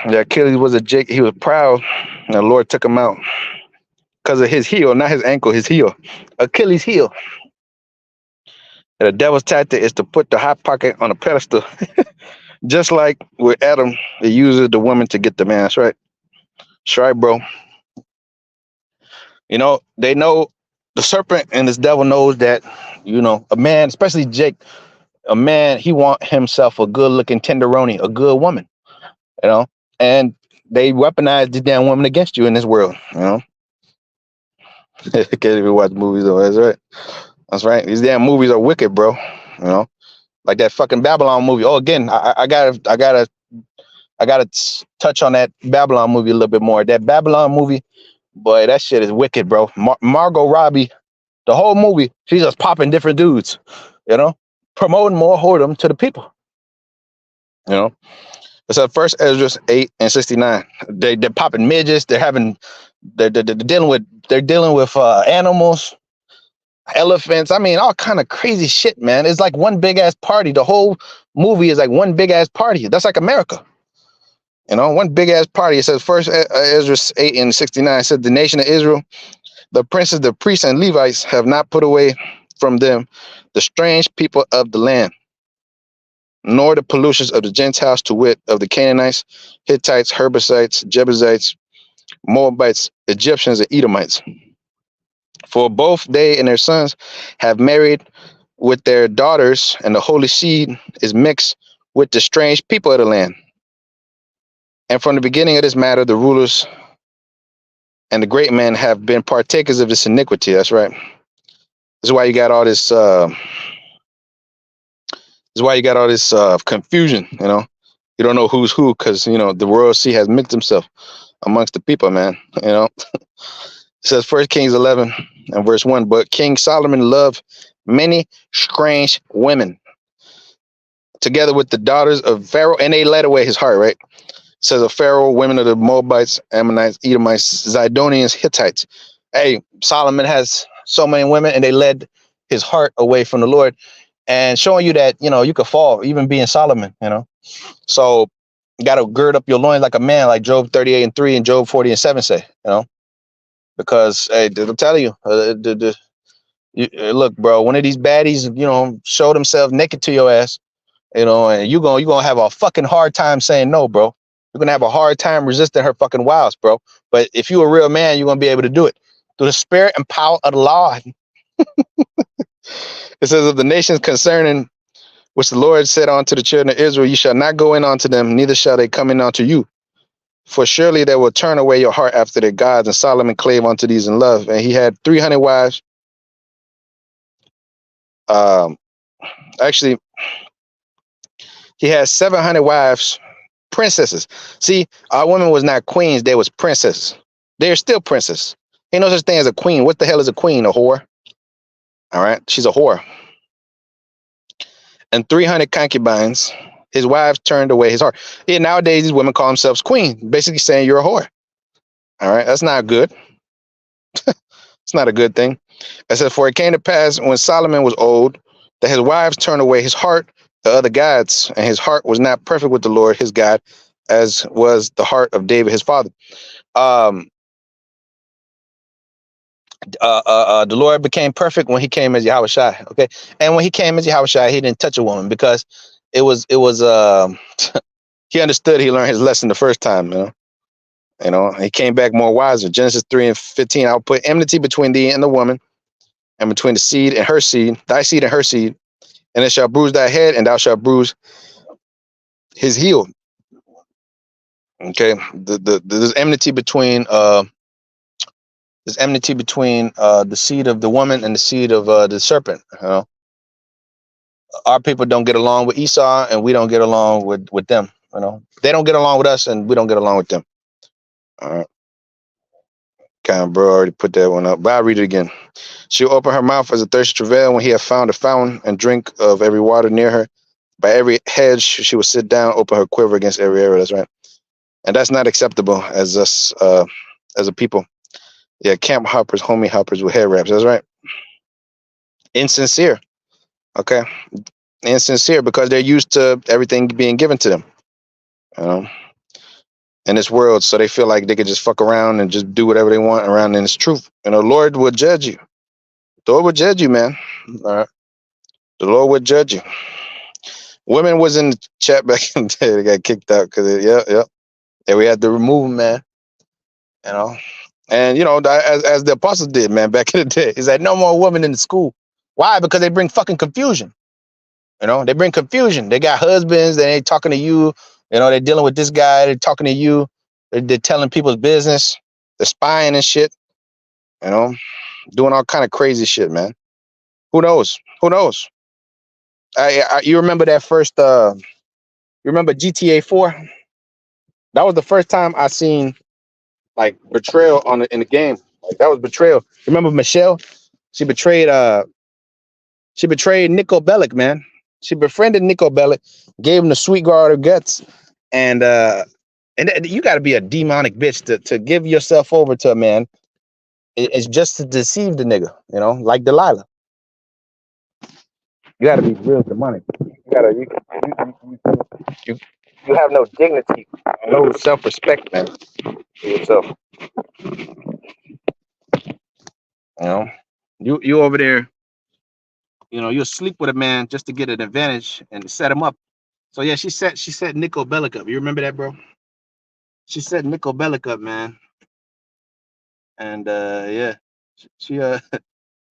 Yeah, Achilles was a Jake. He was proud. And the Lord took him out because of his heel, not his ankle, his heel. Achilles' heel. And the devil's tactic is to put the hot pocket on a pedestal. Just like with Adam, it uses the woman to get the man. That's right. That's right, bro. They know the serpent and this devil knows that, a man, especially Jake, a man, he want himself a good looking tenderoni, a good woman, and they weaponize the damn woman against you in this world, Can't even watch movies though. That's right. That's right. These damn movies are wicked, bro. Like that fucking Babylon movie. Oh, again, I gotta touch on that Babylon movie a little bit more. That Babylon movie, boy, that shit is wicked, bro. Margot Robbie, the whole movie, she's just popping different dudes, promoting more whoredom to the people. It's at First Ezra 8 and 69. They're popping midgets. They're dealing with animals, elephants. I mean, all kind of crazy shit, man. It's like one big ass party. The whole movie is like one big ass party. That's like America. One big ass party. It says First Ezra 8 and 69. It said, "The nation of Israel, the princes, the priests, and Levites have not put away from them the strange people of the land, nor the pollutions of the Gentiles, to wit, of the Canaanites, Hittites, Herbicites, Jebusites, Moabites, Egyptians, and Edomites. For both they and their sons have married with their daughters, and the holy seed is mixed with the strange people of the land. And from the beginning of this matter, the rulers and the great men have been partakers of this iniquity. That's right. This is why you got all this. This is why you got all this confusion. You don't know who's who because the royal seed has mixed himself amongst the people, man. It says First Kings 11 and verse 1. But King Solomon loved many strange women, together with the daughters of Pharaoh, and they led away his heart. Right. It says of Pharaoh, women of the Moabites, Ammonites, Edomites, Zidonians, Hittites. Hey, Solomon has so many women, and they led his heart away from the Lord, and showing you that you could fall, even being Solomon. So you got to gird up your loins like a man, like Job 38:3 and Job 40:7 say. Because hey, I'm telling you, look, bro, one of these baddies, show themselves naked to your ass, and you're gonna have a fucking hard time saying no, bro. You're gonna have a hard time resisting her fucking wiles, bro. But if you're a real man, you're gonna be able to do it through the spirit and power of the Lord. It says of the nations concerning which the Lord said unto the children of Israel, you shall not go in unto them, neither shall they come in unto you. For surely they will turn away your heart after their gods. And Solomon clave unto these in love. And he had 300 wives. Actually, he had 700 wives, princesses. See, our women was not queens, they was princesses. They're still princesses. Ain't no such thing as a queen. What the hell is a queen? A whore? All right, she's a whore. And 300 concubines. His wives turned away his heart. Yeah, nowadays these women call themselves queen, basically saying you're a whore. All right, that's not good. It's not a good thing. It says, for it came to pass when Solomon was old, that his wives turned away his heart to other gods, and his heart was not perfect with the Lord his God, as was the heart of David his father. The Lord became perfect when he came as Yahweh Shai. Okay, and when he came as Yahweh Shai, he didn't touch a woman because it was he understood. He learned his lesson the first time. He came back more wiser. Genesis 3:15. I'll put enmity between thee and the woman, and between the seed and her seed, thy seed and her seed, and it shall bruise thy head, and thou shalt bruise his heel. Okay, there's enmity between the seed of the woman and the seed of the serpent. Our people don't get along with Esau, and we don't get along with them. They don't get along with us, and we don't get along with them. All right. Kind of, bro, already put that one up, but I'll read it again. She'll open her mouth as a thirsty travail when he have found a fountain, and drink of every water near her. By every hedge she will sit down, open her quiver against every arrow. That's right. And that's not acceptable as us, as a people. Yeah, camp hoppers, homie hoppers with hair wraps. That's right. Insincere. Okay. Insincere because they're used to everything being given to them. In this world, so they feel like they could just fuck around and just do whatever they want around in this truth. Lord would judge you. The Lord would judge you, man. All right. The Lord would judge you. Women was in the chat back in the day. They got kicked out because, yeah, we had to remove them, man. And as the apostles did, man, back in the day, is that no more women in the school. Why? Because they bring fucking confusion. They bring confusion. They got husbands. They ain't talking to you. They're dealing with this guy. They're talking to you. They're telling people's business. They're spying and shit. Doing all kind of crazy shit, man. Who knows? Who knows? You remember that first? You remember GTA 4? That was the first time I seen like betrayal in the game. Like that was betrayal. Remember Michelle? She betrayed Nico Bellic, man. She befriended Nico Bellic, gave him the sweet girl of her guts, and you got to be a demonic bitch to give yourself over to a man. It's just to deceive the nigga, like Delilah. You got to be real demonic. You have no dignity, no self-respect, man, for yourself. You over there. You'll sleep with a man just to get an advantage and set him up. So yeah, she set Nico Bellic up. You remember that, bro? She set Nico Bellic up, man. And yeah, she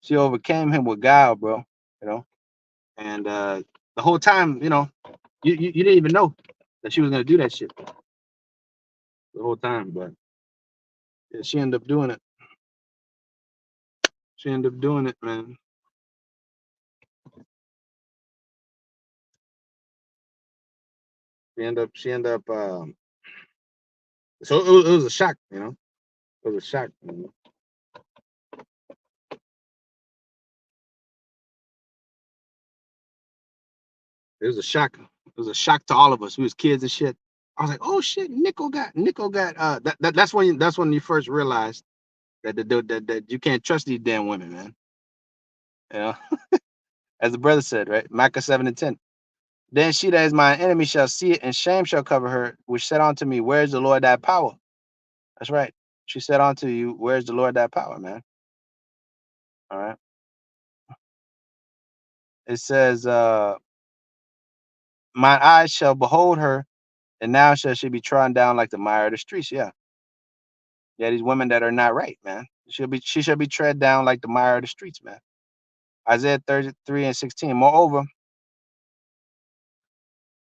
she overcame him with guile, bro. You know, and the whole time, you didn't even know that she was gonna do that shit the whole time, but yeah, she ended up doing it. She ended up doing it, man. She ended up. So it was a shock, It was a shock. It was a shock. It was a shock to all of us. We was kids and shit. I was like, oh shit, Nickel got that's when you first realized that you can't trust these damn women, man. You know, as the brother said, right? Micah 7:10. Then she that is my enemy shall see it, and shame shall cover her, which said unto me, where is the Lord thy power? That's right. She said unto you, where's the Lord thy power, man? All right. It says, mine eyes shall behold her, and now shall she be trodden down like the mire of the streets. Yeah. Yeah, these women that are not right, man. She should be tread down like the mire of the streets, man. Isaiah 33:16. Moreover,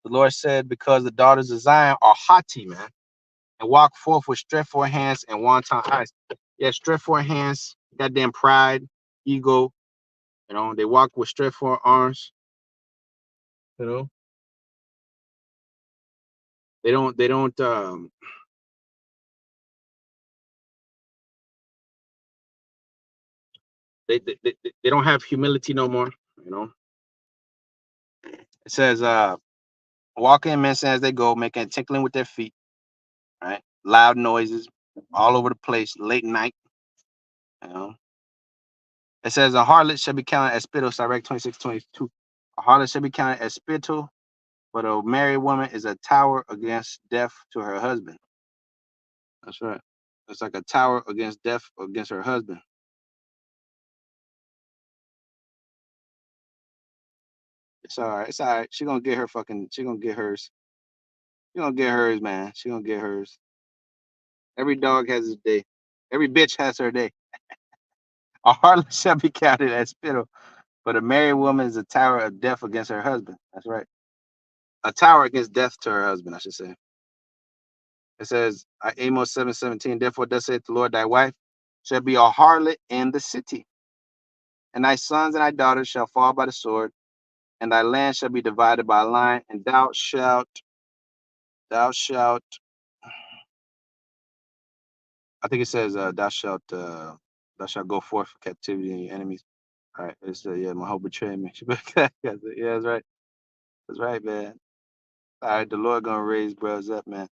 the Lord said, because the daughters of Zion are haughty, man, and walk forth with stretched forth hands and wanton eyes. Yeah, stretched forth hands, goddamn pride, ego, they walk with stretched forth arms, you know. They don't have humility no more, you know. It says, walking in men's as they go, making tinkling with their feet, right? Loud noises all over the place, late night, you know. It says a harlot shall be counted as spittle, Sirach 26:22. A harlot shall be counted as spittle, but a married woman is a tower against death to her husband. That's right. It's like a tower against death against her husband. It's all right. It's all right. She gonna get hers. She gonna get hers, man. She gonna get hers. Every dog has his day. Every bitch has her day. A harlot shall be counted as spittle, but a married woman is a tower of death against her husband. That's right. A tower against death to her husband, I should say. It says, Amos 7:17, therefore thus saith the Lord, thy wife shall be a harlot in the city, and thy sons and thy daughters shall fall by the sword, and thy land shall be divided by a line, and thou shalt, I think it says, thou shalt go forth for captivity and your enemies. All right, it's yeah, my hope betrayed me. Yeah, that's right. That's right, man. All right, the Lord gonna raise brothers up, man.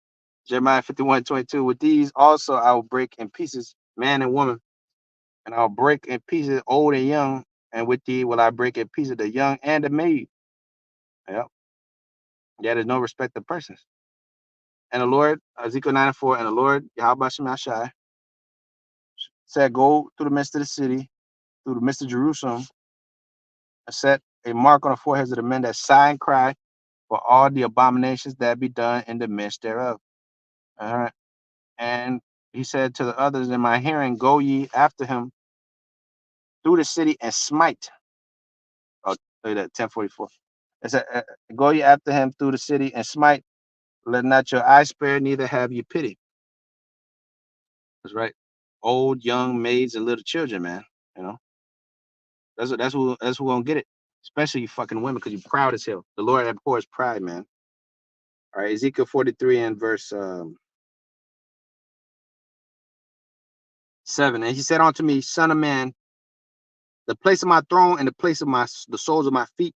Jeremiah 51:22. With these also I will break in pieces man and woman, and I'll break in pieces old and young, and with thee will I break in pieces the young and the maid. Yep. Yeah, there's no respect of persons. And the Lord, Ezekiel 9:4, and the Lord, Yahweh Shemashai, said, go through the midst of the city, through the midst of Jerusalem, and set a mark on the foreheads of the men that sigh and cry for all the abominations that be done in the midst thereof. All right. And he said to the others in my hearing, go ye after him through the city and smite. Oh, look at that, 1044. It said, go ye after him through the city and smite. Let not your eye spare, neither have ye pity. That's right. Old, young, maids, and little children, man. You know, that's who gonna get it. Especially you fucking women, because you proud as hell. The Lord abhors pride, man. All right, Ezekiel 43 and verse 7. And he said unto me, son of man, the place of my throne and the place of the soles of my feet,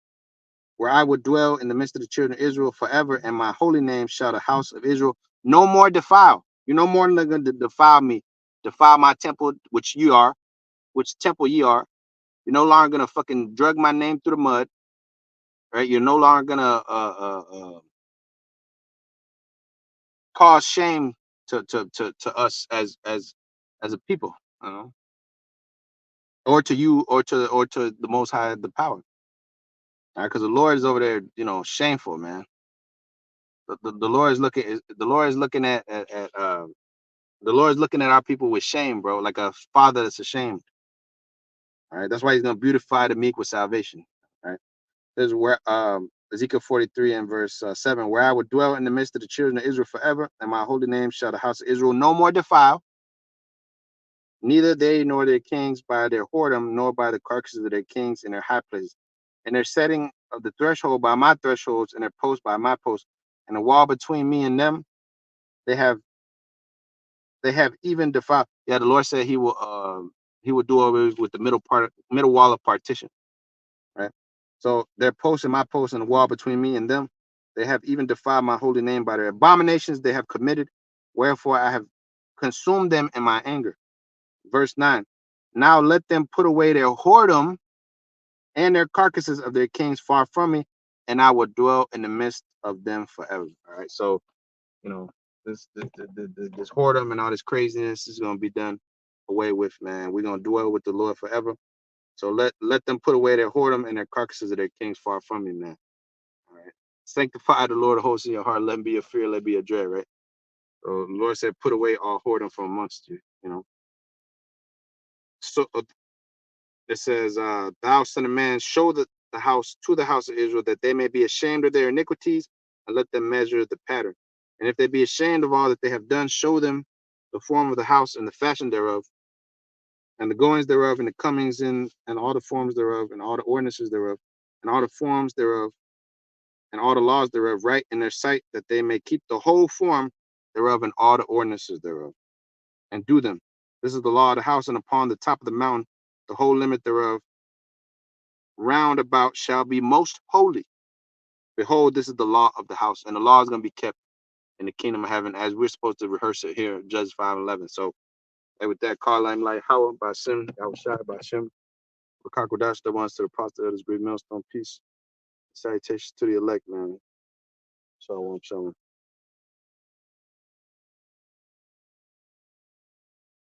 where I would dwell in the midst of the children of Israel forever, and my holy name shall the house of Israel no more defile. You no more going to defile me, defile my temple, which temple ye are. You're no longer gonna fucking drug my name through the mud, right? You're no longer gonna cause shame to us as a people, you know, or to you, or to the Most High, the power, all right? Because the Lord is over there, shameful, man. The Lord is looking at The Lord's looking at our people with shame, bro, like a father that's ashamed. All right. That's why he's gonna beautify the meek with salvation. All right. There's where Ezekiel 43 and verse 7, where I would dwell in the midst of the children of Israel forever, and my holy name shall the house of Israel no more defile, neither they nor their kings by their whoredom, nor by the carcasses of their kings in their high places, and their setting of the threshold by my thresholds, and their post by my posts, and the wall between me and them, they have even defiled. Yeah, the Lord said he will do away with the middle wall of partition. Right. So their posts and my posts and the wall between me and them, they have even defiled my holy name by their abominations they have committed. Wherefore I have consumed them in my anger. Verse 9. Now let them put away their whoredom and their carcasses of their kings far from me, and I will dwell in the midst of them forever. All right. So, you know, this whoredom and all this craziness is going to be done away with, man. We're going to dwell with the Lord forever. So let them put away their whoredom and their carcasses of their kings far from me, man. All right. Sanctify the Lord of hosts in your heart. Let him be a fear, let be a dread, right? So the Lord said, put away all whoredom from amongst you, you know. So it says, thou son of man, show the house to the house of Israel, that they may be ashamed of their iniquities, and let them measure the pattern. And if they be ashamed of all that they have done, show them the form of the house and the fashion thereof, and the goings thereof, and the comings in, and all the forms thereof, and all the ordinances thereof, and all the forms thereof, and all the laws thereof, right in their sight, that they may keep the whole form thereof and all the ordinances thereof, and do them. This is the law of the house, and upon the top of the mountain, the whole limit thereof, round about shall be most holy. Behold, this is the law of the house, and the law is going to be kept in the kingdom of heaven, as we're supposed to rehearse it here, Judges 5:11. So, and with that, call I'm like Howard by Shem, Yahushua by Shem, Rakakodash, the ones to the apostle of this great millstone, peace. Salutations to the elect, man. Shalom, shalom.